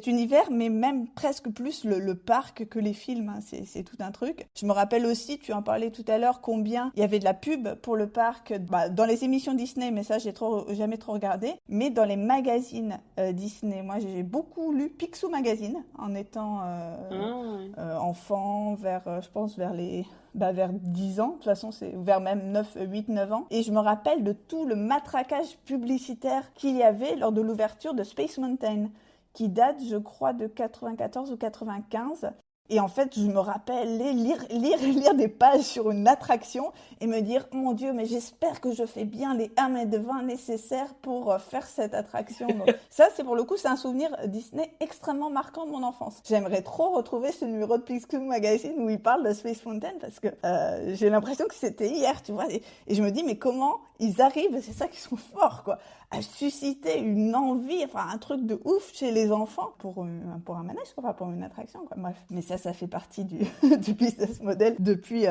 univers, mais même presque plus le parc que les films, hein. C'est tout un truc. Je me rappelle aussi, tu en parlais tout à l'heure, combien il y avait de la pub pour le parc dans les émissions Disney, mais ça j'ai jamais trop regardé. Mais dans les magazines Disney, moi j'ai beaucoup lu Picsou Magazine en étant enfant, je pense vers 10 ans, de toute façon c'est vers même 8, 9 ans. Et je me rappelle de tout le matraquage publicitaire qu'il y avait lors de l'ouverture de Space Mountain, qui date, je crois, de 94 ou 95. Et en fait, je me rappelle lire des pages sur une attraction et me dire, mon Dieu, mais j'espère que je fais bien les 1,20 m nécessaires pour faire cette attraction. Donc, ça, c'est pour le coup, c'est un souvenir Disney extrêmement marquant de mon enfance. J'aimerais trop retrouver ce numéro de Picsou Magazine où il parle de Space Mountain parce que j'ai l'impression que c'était hier, tu vois. Et je me dis, mais comment ils arrivent, c'est ça qui sont forts, quoi, à susciter une envie, enfin un truc de ouf chez les enfants pour un manège, quoi, pour une attraction, quoi. Bref, mais ça fait partie du business model depuis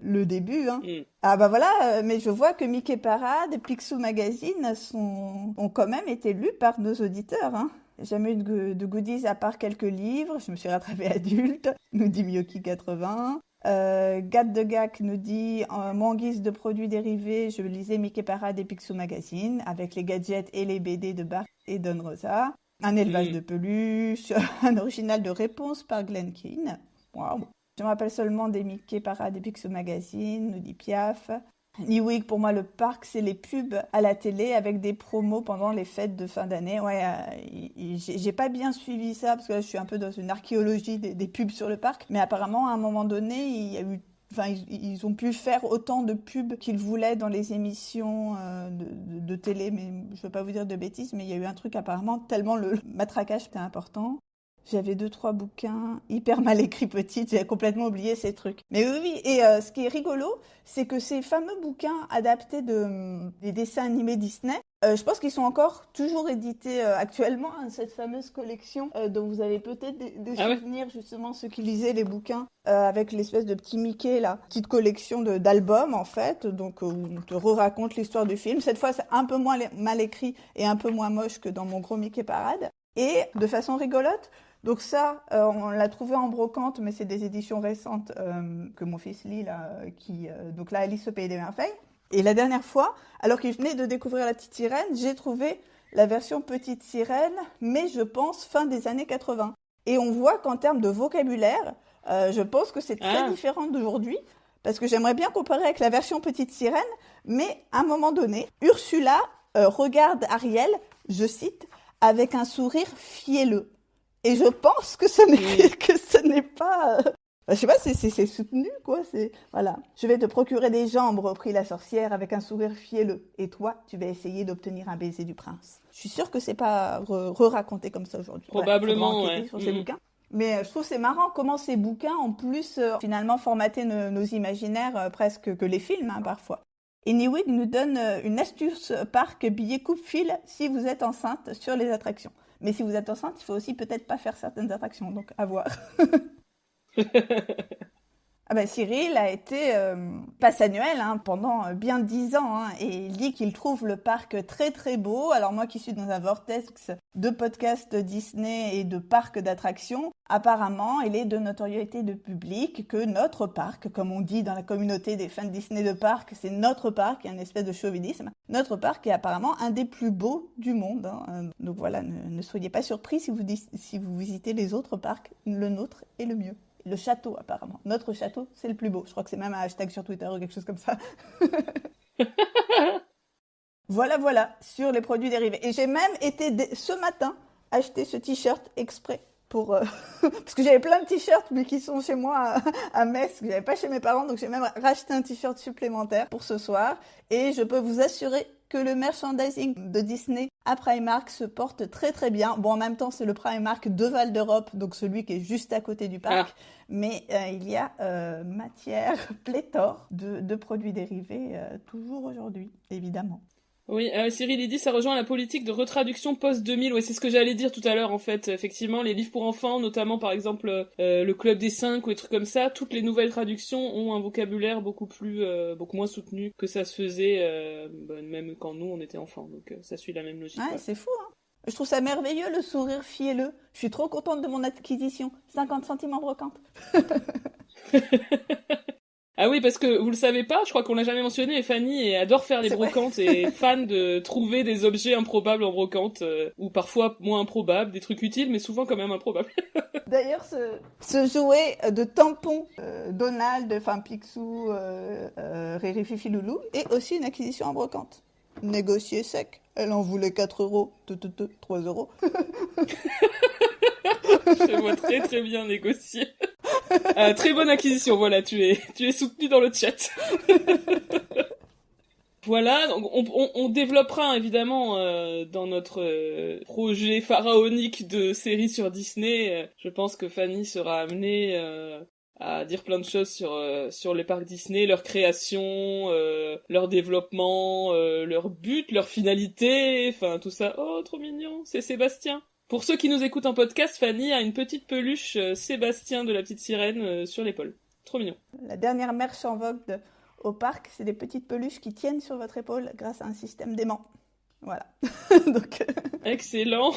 le début, hein. Ah bah voilà, mais je vois que Mickey Parade et Picsou Magazine ont quand même été lus par nos auditeurs, hein. Jamais eu de goodies à part quelques livres. Je me suis rattrapée adulte, nous dit Miyoki 80. Gat de Gac nous dit moi en guise de produits dérivés, je lisais Mickey Parade et Picsou Magazine avec les gadgets et les BD de Bart et Don Rosa. Un élevage de peluches, un original de Réponse par Glen Keane. Wow. Je me rappelle seulement des Mickey Parade et Picsou Magazine, nous dit Piaf. Newick, pour moi, le parc, c'est les pubs à la télé avec des promos pendant les fêtes de fin d'année. Ouais, j'ai pas bien suivi ça parce que là, je suis un peu dans une archéologie des pubs sur le parc. Mais apparemment, à un moment donné, il y a eu ils ont pu faire autant de pubs qu'ils voulaient dans les émissions de télé, mais je veux pas vous dire de bêtises, mais il y a eu un truc apparemment tellement le matraquage était important. J'avais 2, 3 bouquins hyper mal écrits petites, j'ai complètement oublié ces trucs. Mais oui, et ce qui est rigolo, c'est que ces fameux bouquins adaptés des dessins animés Disney, je pense qu'ils sont encore toujours édités actuellement, hein, cette fameuse collection dont vous avez peut-être des souvenirs, justement, ceux qui lisaient les bouquins avec l'espèce de petit Mickey, là, petite collection d'albums, en fait, donc où on te raconte l'histoire du film. Cette fois, c'est un peu moins mal écrit et un peu moins moche que dans mon gros Mickey Parade. Et de façon rigolote, donc ça, on l'a trouvé en brocante, mais c'est des éditions récentes que mon fils lit, là, donc là, Alice au Pays des Merveilles. Et la dernière fois, alors qu'il venait de découvrir La Petite Sirène, j'ai trouvé la version Petite Sirène, mais je pense fin des années 80. Et on voit qu'en termes de vocabulaire, je pense que c'est très différent d'aujourd'hui, parce que j'aimerais bien comparer avec la version Petite Sirène, mais à un moment donné, Ursula regarde Ariel, je cite, avec un sourire fielleux. Et je pense que ce n'est pas... je sais pas, c'est soutenu, quoi. Voilà. Je vais te procurer des jambes, reprit la sorcière avec un sourire fielleux. Et toi, tu vas essayer d'obtenir un baiser du prince. Je suis sûre que c'est pas re-raconté comme ça aujourd'hui. Probablement, ouais. Sur ces bouquins. Mais je trouve c'est marrant comment ces bouquins ont plus finalement formaté nos imaginaires presque que les films, hein, parfois. Et Newick nous donne une astuce parc billet coupe-fil si vous êtes enceinte sur les attractions. Mais si vous êtes enceinte, il faut aussi peut-être pas faire certaines attractions, donc à voir. Ah ben Cyril a été passe annuel pendant bien 10 ans, hein, et il dit qu'il trouve le parc très très beau. Alors moi qui suis dans un vortex de podcasts Disney et de parcs d'attractions, apparemment il est de notoriété de public que notre parc, comme on dit dans la communauté des fans de Disney de parc, c'est notre parc, il y a une espèce de chauvinisme. Notre parc est apparemment un des plus beaux du monde, hein. Donc voilà, ne soyez pas surpris si vous visitez les autres parcs, le nôtre est le mieux. Le château, apparemment. Notre château, c'est le plus beau. Je crois que c'est même un hashtag sur Twitter ou quelque chose comme ça. Voilà, sur les produits dérivés. Et j'ai même été ce matin acheter ce t-shirt exprès pour parce que j'avais plein de t-shirts mais qui sont chez moi à Metz, que j'avais pas chez mes parents, donc j'ai même racheté un t-shirt supplémentaire pour ce soir. Et je peux vous assurer que le merchandising de Disney à Primark se porte très très bien. Bon, en même temps, c'est le Primark de Val d'Europe, donc celui qui est juste à côté du parc. Ah, Mais il y a matière pléthore de produits dérivés toujours aujourd'hui, évidemment. oui, Cyril, il dit ça rejoint la politique de retraduction post-2000. Ouais, c'est ce que j'allais dire tout à l'heure, en fait. Effectivement, les livres pour enfants, notamment par exemple le Club des 5 ou des trucs comme ça, toutes les nouvelles traductions ont un vocabulaire beaucoup moins soutenu que ça se faisait même quand nous on était enfants. Donc ça suit la même logique. Ouais, Ouais. c'est fou, hein. Je trouve ça merveilleux, le sourire fielleux. Je suis trop contente de mon acquisition. 50 centimes en brocante. Ah oui, parce que vous le savez pas, je crois qu'on l'a jamais mentionné, mais Fanny adore faire les C'est vrai. brocantes et est fan de trouver des objets improbables en brocante, ou parfois moins improbables, des trucs utiles, mais souvent quand même improbables. D'ailleurs, ce jouet de tampon Donald, enfin Picsou, Riri Fifi Loulou, est aussi une acquisition en brocante. Négocié sec. Elle en voulait 4 euros. 3 euros. Je vois très très bien négocier. Très bonne acquisition, voilà, tu es soutenu dans le chat. Voilà, donc on développera évidemment dans notre projet pharaonique de série sur Disney. Je pense que Fanny sera amenée à dire plein de choses sur les parcs Disney, leur création, leur développement, leur but, leur finalité, enfin tout ça. Oh, trop mignon, c'est Sébastien. Pour ceux qui nous écoutent en podcast, Fanny a une petite peluche Sébastien de la petite sirène sur l'épaule. Trop mignon. La dernière merch en vogue au parc, c'est des petites peluches qui tiennent sur votre épaule grâce à un système d'aimant. Voilà. Donc, Excellent.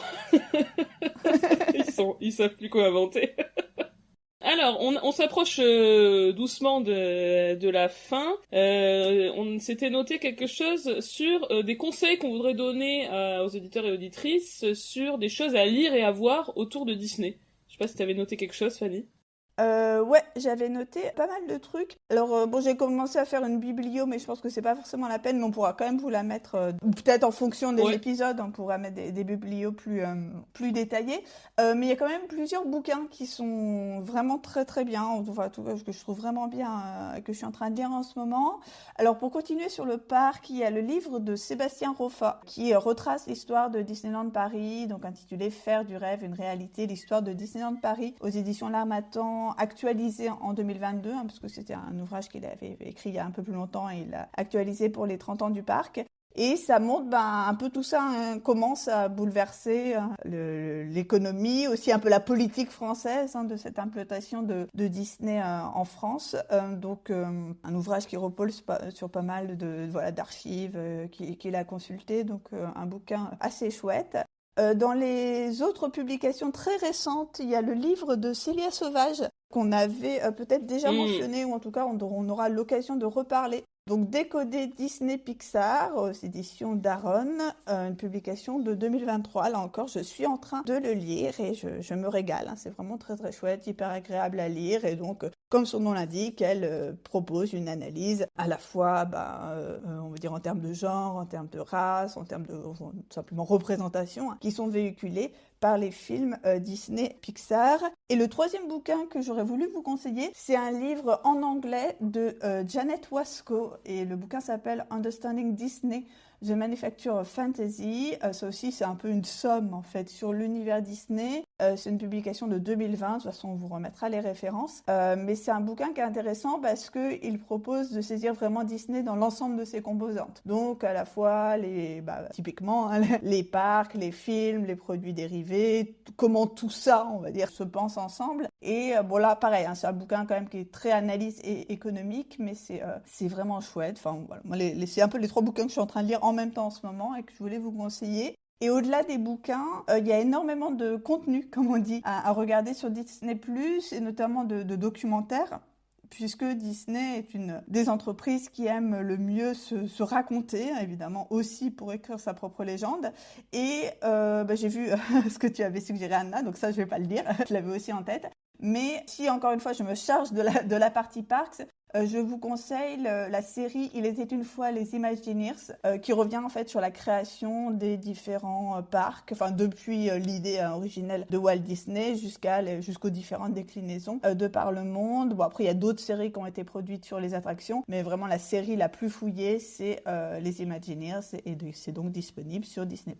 Ils savent plus quoi inventer. Alors, on s'approche doucement de la fin. On s'était noté quelque chose sur des conseils qu'on voudrait donner aux auditeurs et auditrices sur des choses à lire et à voir autour de Disney. Je sais pas si t'avais noté quelque chose, Fanny. ouais, j'avais noté pas mal de trucs. Alors, bon, j'ai commencé à faire une biblio, mais je pense que c'est pas forcément la peine, mais on pourra quand même vous la mettre, ou peut-être en fonction des Ouais. épisodes, on pourra mettre des biblios plus détaillés. Mais il y a quand même plusieurs bouquins qui sont vraiment très très bien, enfin, tout cas, que je trouve vraiment bien, que je suis en train de lire en ce moment. Alors, pour continuer sur le parc, il y a le livre de Sébastien Roffa, qui retrace l'histoire de Disneyland Paris, donc intitulé Faire du rêve une réalité, l'histoire de Disneyland Paris aux éditions L'Harmattan, actualisé en 2022, hein, parce que c'était un ouvrage qu'il avait écrit il y a un peu plus longtemps et il l'a actualisé pour les 30 ans du parc. Et ça montre un peu tout ça, hein, comment ça a bouleversé l'économie, aussi un peu la politique française, hein, de cette implantation de Disney en France. Donc un ouvrage qui repose sur pas mal d'archives qu'il a consulté, donc un bouquin assez chouette. Dans les autres publications très récentes, il y a le livre de Célia Sauvage qu'on avait peut-être déjà mentionné, ou en tout cas on aura l'occasion de reparler. Donc Décoder Disney Pixar, aux éditions Daron, une publication de 2023. Là encore, je suis en train de le lire et je me régale, hein. C'est vraiment très très chouette, hyper agréable à lire. Et donc, comme son nom l'indique, elle propose une analyse à la fois, on va dire en termes de genre, en termes de race, en termes de simplement représentation, hein, qui sont véhiculées par les films Disney Pixar. Et le troisième bouquin que j'aurais voulu vous conseiller, c'est un livre en anglais de Janet Wasco, et le bouquin s'appelle Understanding Disney, The Manufacture of Fantasy. Ça aussi, c'est un peu une somme en fait sur l'univers Disney. C'est une publication de 2020, de toute façon on vous remettra les références. Mais c'est un bouquin qui est intéressant parce qu'il propose de saisir vraiment Disney dans l'ensemble de ses composantes. Donc à la fois typiquement hein, les parcs, les films, les produits dérivés, comment tout ça, on va dire, se pense ensemble. Et bon là pareil, hein, c'est un bouquin quand même qui est très analyse et économique, mais c'est vraiment chouette. Enfin voilà, moi, c'est un peu les trois bouquins que je suis en train de lire en même temps en ce moment et que je voulais vous conseiller. Et au-delà des bouquins, il y a énormément de contenu, comme on dit, à regarder sur Disney+, et notamment de documentaires, puisque Disney est une des entreprises qui aime le mieux se raconter, évidemment aussi pour écrire sa propre légende. Et j'ai vu ce que tu avais suggéré, Anna, donc ça je vais pas le dire, je l'avais aussi en tête. Mais si encore une fois je me charge de la partie parcs, Je vous conseille la série Il était une fois les Imagineers, qui revient en fait sur la création des différents parcs, enfin depuis l'idée originelle de Walt Disney jusqu'aux différentes déclinaisons de par le monde. Bon, après il y a d'autres séries qui ont été produites sur les attractions, mais vraiment la série la plus fouillée c'est les Imagineers et c'est donc disponible sur Disney+.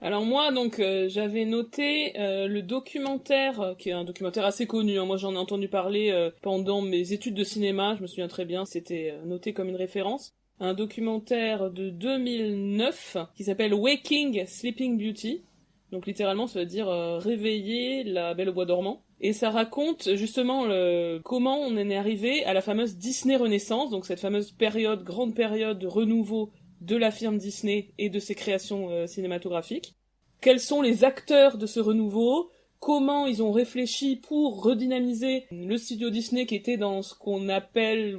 Alors moi, donc, j'avais noté le documentaire, qui est un documentaire assez connu, hein. Moi j'en ai entendu parler pendant mes études de cinéma, je me souviens très bien, c'était noté comme une référence. Un documentaire de 2009 qui s'appelle Waking Sleeping Beauty. Donc littéralement ça veut dire réveiller la Belle au bois dormant. Et ça raconte justement comment on en est arrivé à la fameuse Disney Renaissance, donc cette fameuse grande période de renouveau de la firme Disney et de ses créations cinématographiques. Quels sont les acteurs de ce renouveau? Comment ils ont réfléchi pour redynamiser le studio Disney qui était dans ce qu'on appelle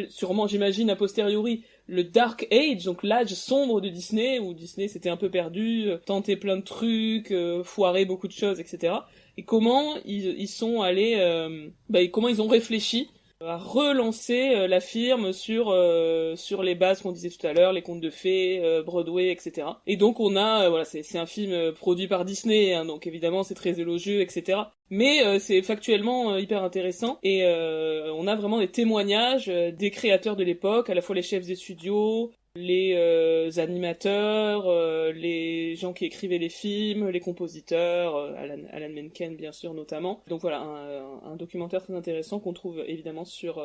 sûrement, j'imagine, a posteriori, le Dark Age, donc l'âge sombre de Disney, où Disney s'était un peu perdu, tenté plein de trucs, foiré beaucoup de choses, etc. Et comment ils sont allés, comment ils ont réfléchi à relancer la firme sur les bases qu'on disait tout à l'heure, les contes de fées, Broadway, etc. Et donc on a voilà, c'est un film produit par Disney, hein, donc évidemment c'est très élogieux, etc. Mais c'est factuellement hyper intéressant et on a vraiment des témoignages des créateurs de l'époque, à la fois les chefs des studios, les animateurs, les gens qui écrivaient les films, les compositeurs, Alan Menken bien sûr notamment. Donc voilà, un documentaire très intéressant qu'on trouve évidemment sur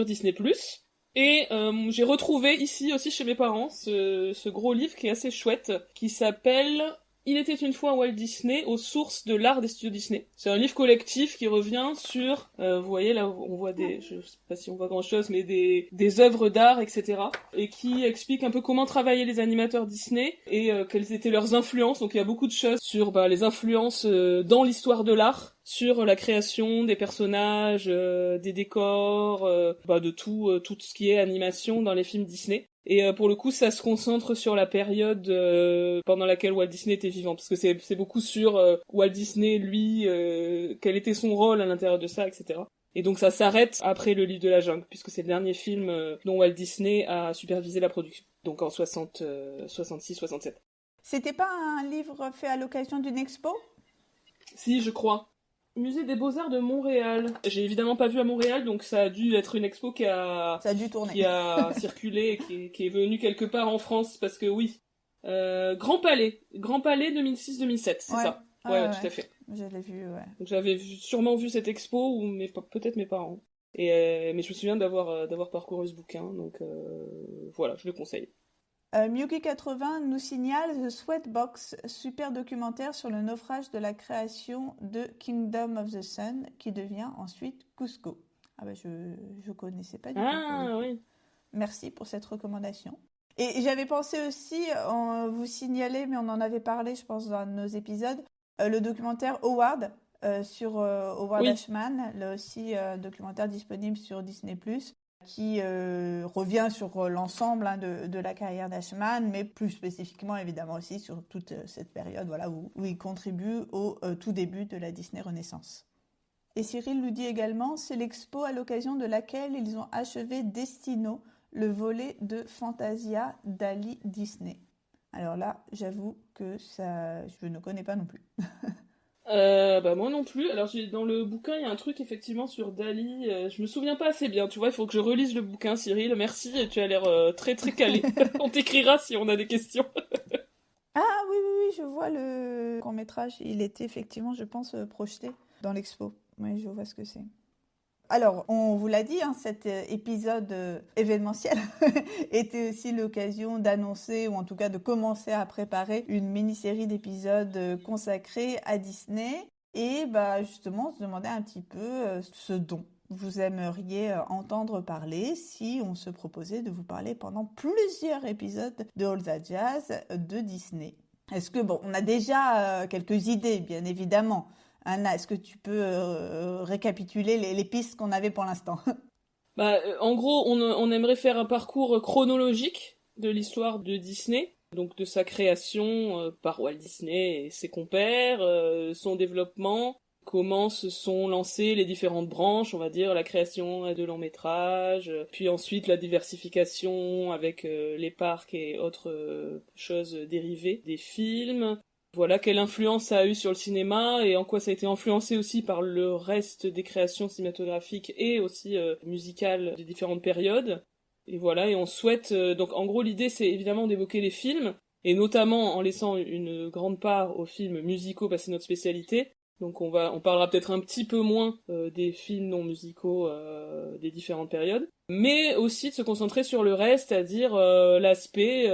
Disney+. Et j'ai retrouvé ici aussi chez mes parents ce gros livre qui est assez chouette, qui s'appelle Il était une fois Walt Disney aux sources de l'art des studios Disney. C'est un livre collectif qui revient sur, vous voyez là, on voit je sais pas si on voit grand chose, mais des œuvres d'art, etc. Et qui explique un peu comment travaillaient les animateurs Disney et quelles étaient leurs influences. Donc il y a beaucoup de choses sur les influences dans l'histoire de l'art, sur la création des personnages, des décors, de tout ce qui est animation dans les films Disney. Et pour le coup, ça se concentre sur la période pendant laquelle Walt Disney était vivant, parce que c'est beaucoup sur Walt Disney, lui, quel était son rôle à l'intérieur de ça, etc. Et donc ça s'arrête après Le Livre de la Jungle, puisque c'est le dernier film dont Walt Disney a supervisé la production, donc en 66-67. C'était pas un livre fait à l'occasion d'une expo? Si, je crois. Musée des Beaux-Arts de Montréal. J'ai évidemment pas vu à Montréal, donc ça a dû être une expo Ça a dû tourner. qui a circulé et qui est venue quelque part en France, parce que oui. Grand Palais 2006-2007, c'est ça. Ouais, tout à fait. Je l'ai vu, ouais. Donc j'avais sûrement vu cette expo, ou peut-être mes parents. Et mais je me souviens d'avoir parcouru ce bouquin, donc voilà, je le conseille. Miyuki80 nous signale The Sweatbox, super documentaire sur le naufrage de la création de Kingdom of the Sun, qui devient ensuite Cusco. Ah bah je connaissais pas du tout. Ah oui. Merci pour cette recommandation. Et j'avais pensé aussi, vous signaler, mais on en avait parlé, je pense, dans nos épisodes, le documentaire Howard sur Howard Ashman, là aussi documentaire disponible sur Disney+, qui revient sur l'ensemble de la carrière d'Ashman, mais plus spécifiquement évidemment aussi sur toute cette période où il contribue au tout début de la Disney Renaissance. Et Cyril nous dit également, c'est l'expo à l'occasion de laquelle ils ont achevé Destino, le volet de Fantasia d'Ali Disney. Alors là, j'avoue que ça, je ne connais pas non plus. Moi non plus. Alors dans le bouquin, il y a un truc effectivement sur Dali. Je me souviens pas assez bien. Tu vois, il faut que je relise le bouquin, Cyril. Merci. Tu as l'air très très calé. On t'écrira si on a des questions. Ah oui, je vois le court-métrage. Il était effectivement, je pense, projeté dans l'expo. Oui, je vois ce que c'est. Alors, on vous l'a dit, cet épisode événementiel était aussi l'occasion d'annoncer, ou en tout cas de commencer à préparer une mini-série d'épisodes consacrés à Disney. Et justement, on se demandait un petit peu ce dont vous aimeriez entendre parler si on se proposait de vous parler pendant plusieurs épisodes de All That Jazz de Disney. Est-ce que, on a déjà quelques idées, bien évidemment. Anna, est-ce que tu peux récapituler les pistes qu'on avait pour l'instant? En gros, on aimerait faire un parcours chronologique de l'histoire de Disney, donc de sa création par Walt Disney et ses compères, son développement, comment se sont lancées les différentes branches, on va dire, la création de longs métrages, puis ensuite la diversification avec les parcs et autres choses dérivées des films. Voilà, quelle influence ça a eu sur le cinéma et en quoi ça a été influencé aussi par le reste des créations cinématographiques et aussi musicales des différentes périodes. Et voilà, et on souhaite... donc en gros, l'idée, c'est évidemment d'évoquer les films, et notamment en laissant une grande part aux films musicaux, parce que c'est notre spécialité. Donc on parlera peut-être un petit peu moins des films non musicaux des différentes périodes, mais aussi de se concentrer sur le reste, c'est-à-dire l'aspect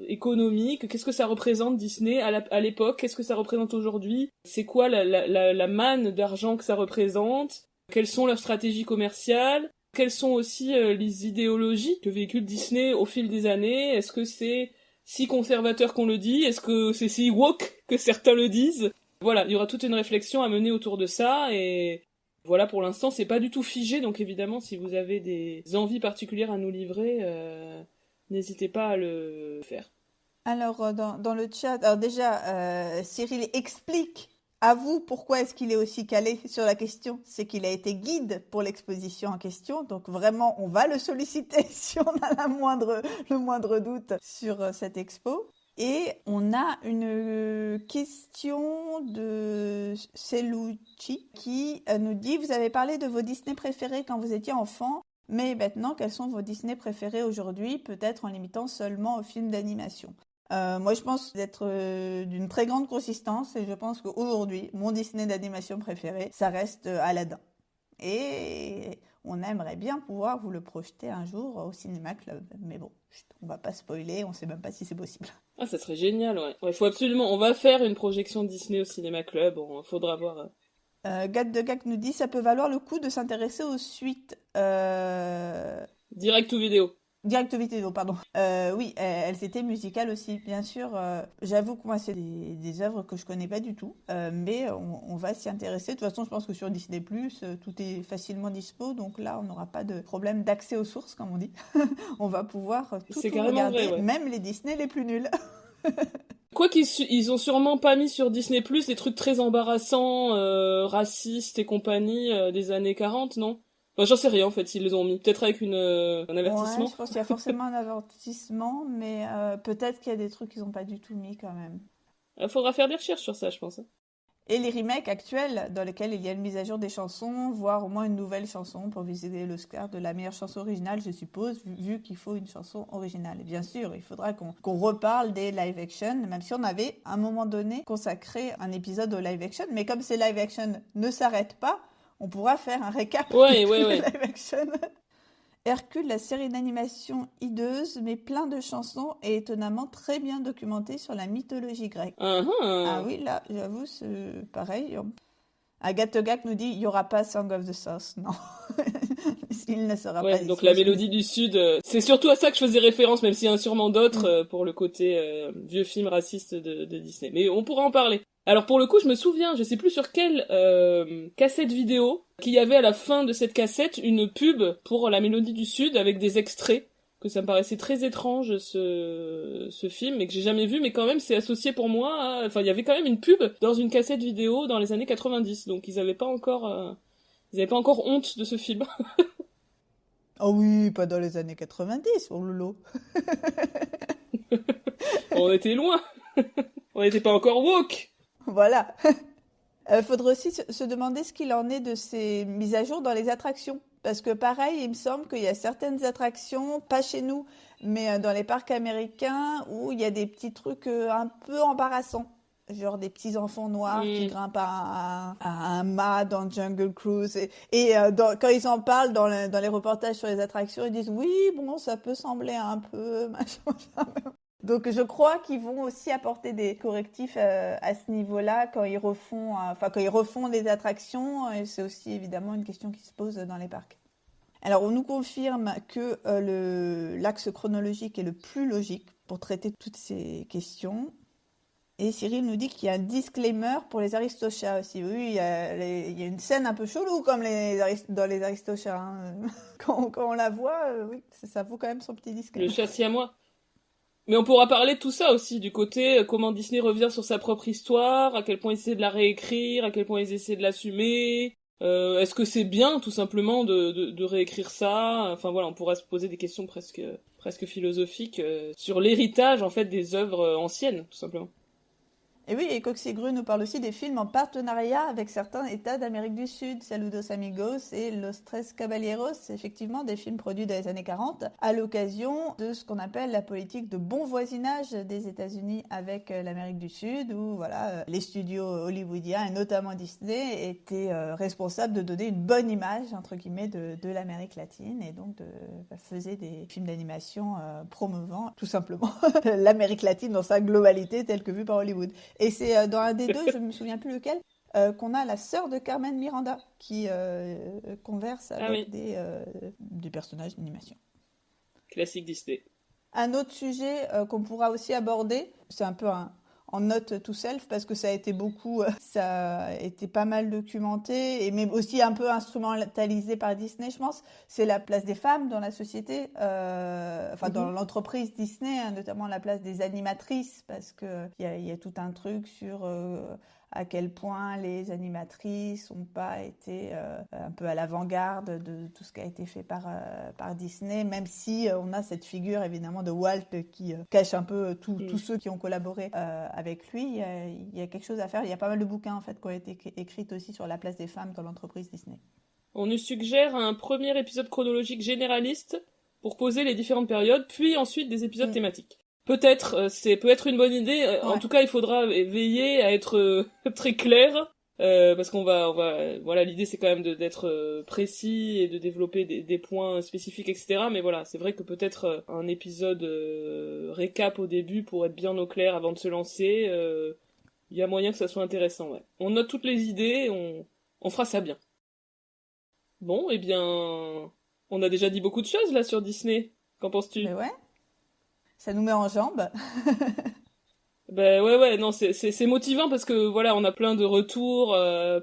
économique. Qu'est-ce que ça représente Disney à l'époque? Qu'est-ce que ça représente aujourd'hui? C'est quoi la manne d'argent que ça représente? Quelles sont leurs stratégies commerciales? Quelles sont aussi les idéologies que véhicule Disney au fil des années? Est-ce que c'est si conservateur qu'on le dit? Est-ce que c'est si woke que certains le disent? Voilà, il y aura toute une réflexion à mener autour de ça, et voilà, pour l'instant, c'est pas du tout figé, donc évidemment, si vous avez des envies particulières à nous livrer, n'hésitez pas à le faire. Alors, dans le chat, alors déjà, Cyril explique à vous pourquoi est-ce qu'il est aussi calé sur la question. C'est qu'il a été guide pour l'exposition en question, donc vraiment, on va le solliciter si on a le moindre doute sur cette expo. Et on a une question de Selouchi qui nous dit: vous avez parlé de vos Disney préférés quand vous étiez enfant, mais maintenant, quels sont vos Disney préférés aujourd'hui, peut-être en limitant seulement aux films d'animation? Moi, je pense d'être d'une très grande consistance, et je pense qu'aujourd'hui, mon Disney d'animation préféré, ça reste Aladdin. Et on aimerait bien pouvoir vous le projeter un jour au Cinéma Club. Mais bon, on va pas spoiler, on sait même pas si c'est possible. Ah, ça serait génial, ouais. Ouais, faut absolument, on va faire une projection Disney au Cinéma Club, bon, faudra voir. Gat de Gag nous dit: ça peut valoir le coup de s'intéresser aux suites. Direct ou vidéo. Direct vidéo, pardon. Oui, elles étaient musicales aussi, bien sûr. J'avoue que moi, c'est des œuvres que je connais pas du tout, mais on va s'y intéresser. De toute façon, je pense que sur Disney+, tout est facilement dispo, donc là, on n'aura pas de problème d'accès aux sources, comme on dit. On va pouvoir tout regarder, vrai, ouais. même les Disney les plus nuls. Quoi qu'ils ont sûrement pas mis sur Disney+, des trucs très embarrassants, racistes et compagnie, des années 40, non? Enfin, j'en sais rien, en fait, s'ils les ont mis. Peut-être avec un avertissement. Ouais, je pense qu'il y a forcément un avertissement, mais peut-être qu'il y a des trucs qu'ils n'ont pas du tout mis quand même. Il faudra faire des recherches sur ça, je pense. Et les remakes actuels, dans lesquels il y a une mise à jour des chansons, voire au moins une nouvelle chanson pour viser l'Oscar de la meilleure chanson originale, je suppose, vu qu'il faut une chanson originale. Et bien sûr, il faudra qu'on reparle des live action, même si on avait, à un moment donné, consacré un épisode au live action. Mais comme ces live action ne s'arrêtent pas, on pourra faire un récap des live action. Hercule, la série d'animation hideuse, mais plein de chansons et étonnamment très bien documentée sur la mythologie grecque. Ah oui, là, j'avoue, c'est pareil. Agathe Gak nous dit: il n'y aura pas Song of the South. Non. Il ne sera pas. Donc la mélodie du Sud, c'est surtout à ça que je faisais référence, même s'il y en a sûrement d'autres pour le côté vieux film raciste de Disney. Mais on pourra en parler. Alors pour le coup, je me souviens, je sais plus sur quelle cassette vidéo, qu'il y avait à la fin de cette cassette une pub pour la Mélodie du Sud avec des extraits, que ça me paraissait très étrange ce film, mais que j'ai jamais vu, mais quand même c'est associé pour moi enfin il y avait quand même une pub dans une cassette vidéo dans les années 90, donc ils avaient pas encore honte de ce film. Oh oui, pas dans les années 90, oh lolo. On était loin. On n'était pas encore woke. Voilà. Faudrait aussi se demander ce qu'il en est de ces mises à jour dans les attractions. Parce que pareil, il me semble qu'il y a certaines attractions, pas chez nous, mais dans les parcs américains, où il y a des petits trucs un peu embarrassants. Genre des petits enfants noirs qui grimpent à un mât dans Jungle Cruise. Et quand ils en parlent dans les reportages sur les attractions, ils disent: oui, bon, ça peut sembler un peu machin. Donc je crois qu'ils vont aussi apporter des correctifs à ce niveau-là quand ils refont les attractions, et c'est aussi évidemment une question qui se pose dans les parcs. Alors on nous confirme que l'axe chronologique est le plus logique pour traiter toutes ces questions. Et Cyril nous dit qu'il y a un disclaimer pour les Aristochats aussi. Oui, il y a une scène un peu chelou comme dans les Aristochats. Hein. Quand on la voit, oui, ça vaut quand même son petit disclaimer. Le chat siamois. Mais on pourra parler de tout ça aussi, du côté comment Disney revient sur sa propre histoire, à quel point ils essaient de la réécrire, à quel point ils essaient de l'assumer. Est-ce que c'est bien, tout simplement, de réécrire ça? Enfin voilà, on pourra se poser des questions presque philosophiques sur l'héritage, en fait, des œuvres anciennes, tout simplement. Et oui, et Coxigru nous parle aussi des films en partenariat avec certains États d'Amérique du Sud, Saludos Amigos et Los Tres Caballeros, c'est effectivement des films produits dans les années 40, à l'occasion de ce qu'on appelle la politique de bon voisinage des États-Unis avec l'Amérique du Sud, où voilà, les studios hollywoodiens, et notamment Disney, étaient responsables de donner une bonne image, entre guillemets, de l'Amérique latine, et donc faisaient des films d'animation promouvant tout simplement l'Amérique latine dans sa globalité telle que vue par Hollywood. Et c'est dans un des deux, je ne me souviens plus lequel, qu'on a la sœur de Carmen Miranda qui converse avec des personnages d'animation. Classique Disney. Un autre sujet qu'on pourra aussi aborder, c'est un peu en note to self parce que ça a été ça a été pas mal documenté et mais aussi un peu instrumentalisé par Disney, je pense. C'est la place des femmes dans la société, dans l'entreprise Disney, hein, notamment la place des animatrices parce que il y a tout un truc sur à quel point les animatrices n'ont pas été un peu à l'avant-garde de tout ce qui a été fait par Disney, même si on a cette figure évidemment de Walt qui cache un peu tous ceux qui ont collaboré avec lui. Il y a quelque chose à faire. Il y a pas mal de bouquins en fait qui ont été écrits aussi sur la place des femmes dans l'entreprise Disney. On nous suggère un premier épisode chronologique généraliste pour poser les différentes périodes, puis ensuite des épisodes thématiques. Peut-être, peut être une bonne idée. Ouais. En tout cas, il faudra veiller à être très clair, parce qu'on va, voilà, l'idée c'est quand même d'être précis et de développer des points spécifiques, etc. Mais voilà, c'est vrai que peut-être un épisode récap au début pour être bien au clair avant de se lancer. Il y a moyen que ça soit intéressant. Ouais. On note toutes les idées, on fera ça bien. Bon, eh bien, on a déjà dit beaucoup de choses là sur Disney. Qu'en penses-tu ? Mais ouais. Ça nous met en jambes. Ben ouais, non, c'est motivant parce que voilà, on a plein de retours,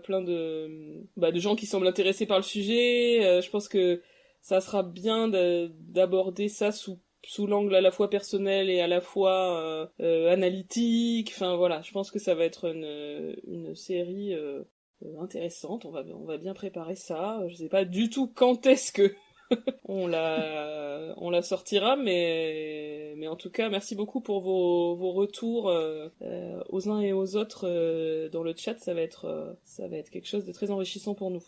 plein de gens qui semblent intéressés par le sujet. Je pense que ça sera bien d'aborder ça sous l'angle à la fois personnel et à la fois analytique. Enfin voilà, je pense que ça va être une série intéressante. On va bien préparer ça. Je sais pas du tout quand est-ce que on la sortira, mais en tout cas, merci beaucoup pour vos retours aux uns et aux autres dans le chat. Ça va être quelque chose de très enrichissant pour nous.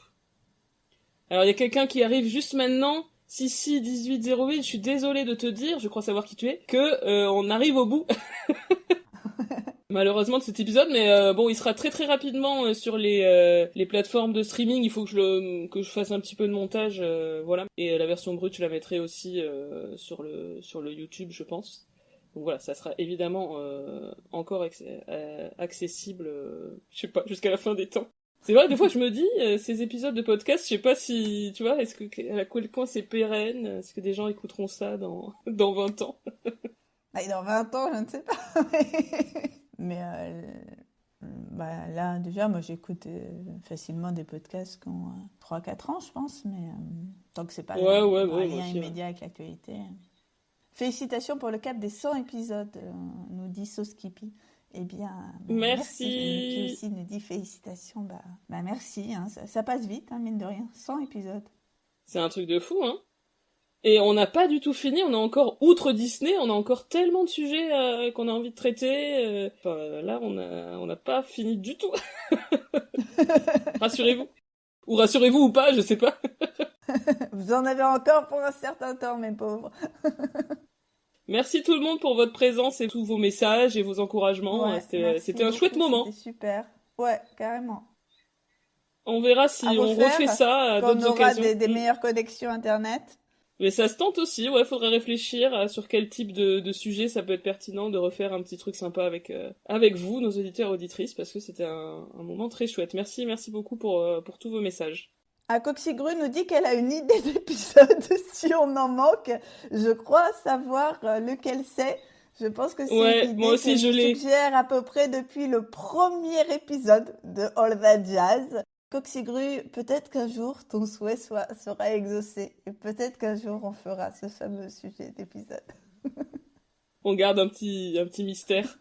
Alors, il y a quelqu'un qui arrive juste maintenant. Sissi 1808, je suis désolée de te dire, je crois savoir qui tu es, que on arrive au bout. Malheureusement de cet épisode, mais bon, il sera très très rapidement sur les plateformes de streaming. Il faut que je fasse un petit peu de montage, voilà. Et la version brute, je la mettrai aussi sur le YouTube, je pense. Donc voilà, ça sera évidemment encore accessible, je sais pas, jusqu'à la fin des temps. C'est vrai, des fois je me dis, ces épisodes de podcast, je sais pas si, tu vois, à quel point c'est pérenne, est-ce que des gens écouteront ça dans 20 ans? Dans 20 ans, je ne sais pas. Mais là, déjà, moi, j'écoute facilement des podcasts qui ont 3-4 ans, je pense. Mais tant que c'est pas un lien immédiat avec l'actualité. Félicitations pour le cap des 100 épisodes, nous dit Soskipi. Eh bien, merci. Qui aussi nous dit félicitations. Merci, hein, ça passe vite, hein, mine de rien. 100 épisodes. C'est un truc de fou, hein. Et on n'a pas du tout fini, on a encore, outre Disney, on a encore tellement de sujets qu'on a envie de traiter. Là, on n'a pas fini du tout. Rassurez-vous. Ou rassurez-vous ou pas, je sais pas. Vous en avez encore pour un certain temps, mes pauvres. Merci tout le monde pour votre présence et tous vos messages et vos encouragements. Ouais, c'était un chouette moment. C'était super. Ouais, carrément. On verra si on refait ça à d'autres occasions. On aura des meilleures connexions Internet. Mais ça se tente aussi, ouais, faudrait réfléchir sur quel type de sujet ça peut être pertinent de refaire un petit truc sympa avec vous, nos auditeurs et auditrices, parce que c'était un moment très chouette. Merci beaucoup pour tous vos messages. Coxigru nous dit qu'elle a une idée d'épisode si on en manque. Je crois savoir lequel c'est. Je pense que c'est une idée moi aussi, je l'ai. suggère à peu près depuis le premier épisode de All That Jazz. Coxigru, peut-être qu'un jour ton souhait sera exaucé et peut-être qu'un jour on fera ce fameux sujet d'épisode. On garde un petit mystère.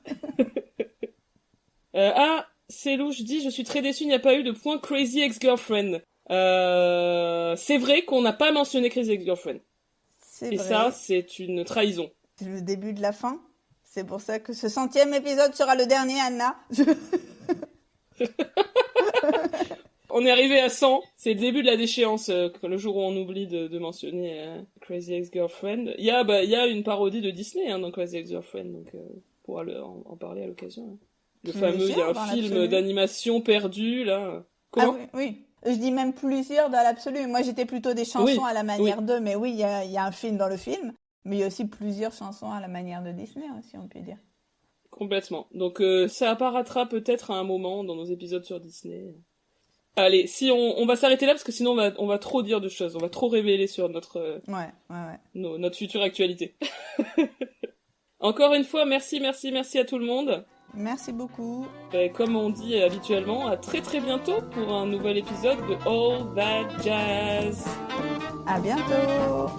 C'est louche, dit, je suis très déçue, il n'y a pas eu de point Crazy Ex-Girlfriend. C'est vrai qu'on n'a pas mentionné Crazy Ex-Girlfriend. C'est vrai. Ça, c'est une trahison. C'est le début de la fin. C'est pour ça que ce 100e épisode sera le dernier, Anna. On est arrivé à 100, c'est le début de la déchéance, le jour où on oublie de mentionner Crazy Ex-Girlfriend. Il y a une parodie de Disney dans Crazy Ex-Girlfriend, donc on pourra en parler à l'occasion. Hein. Le fameux, il y a un film d'animation perdu, là. Comment ? Oui. Je dis même plusieurs dans l'absolu. Moi, j'étais plutôt des chansons à la manière d'eux, mais oui, il y a un film dans le film, mais il y a aussi plusieurs chansons à la manière de Disney, si on peut dire. Complètement. Donc ça apparaîtra peut-être à un moment dans nos épisodes sur Disney. Allez, si on va s'arrêter là parce que sinon on va trop dire de choses, on va trop révéler sur notre notre future actualité. Encore une fois, merci à tout le monde. Merci beaucoup. Et comme on dit habituellement, à très très bientôt pour un nouvel épisode de All That Jazz. À bientôt.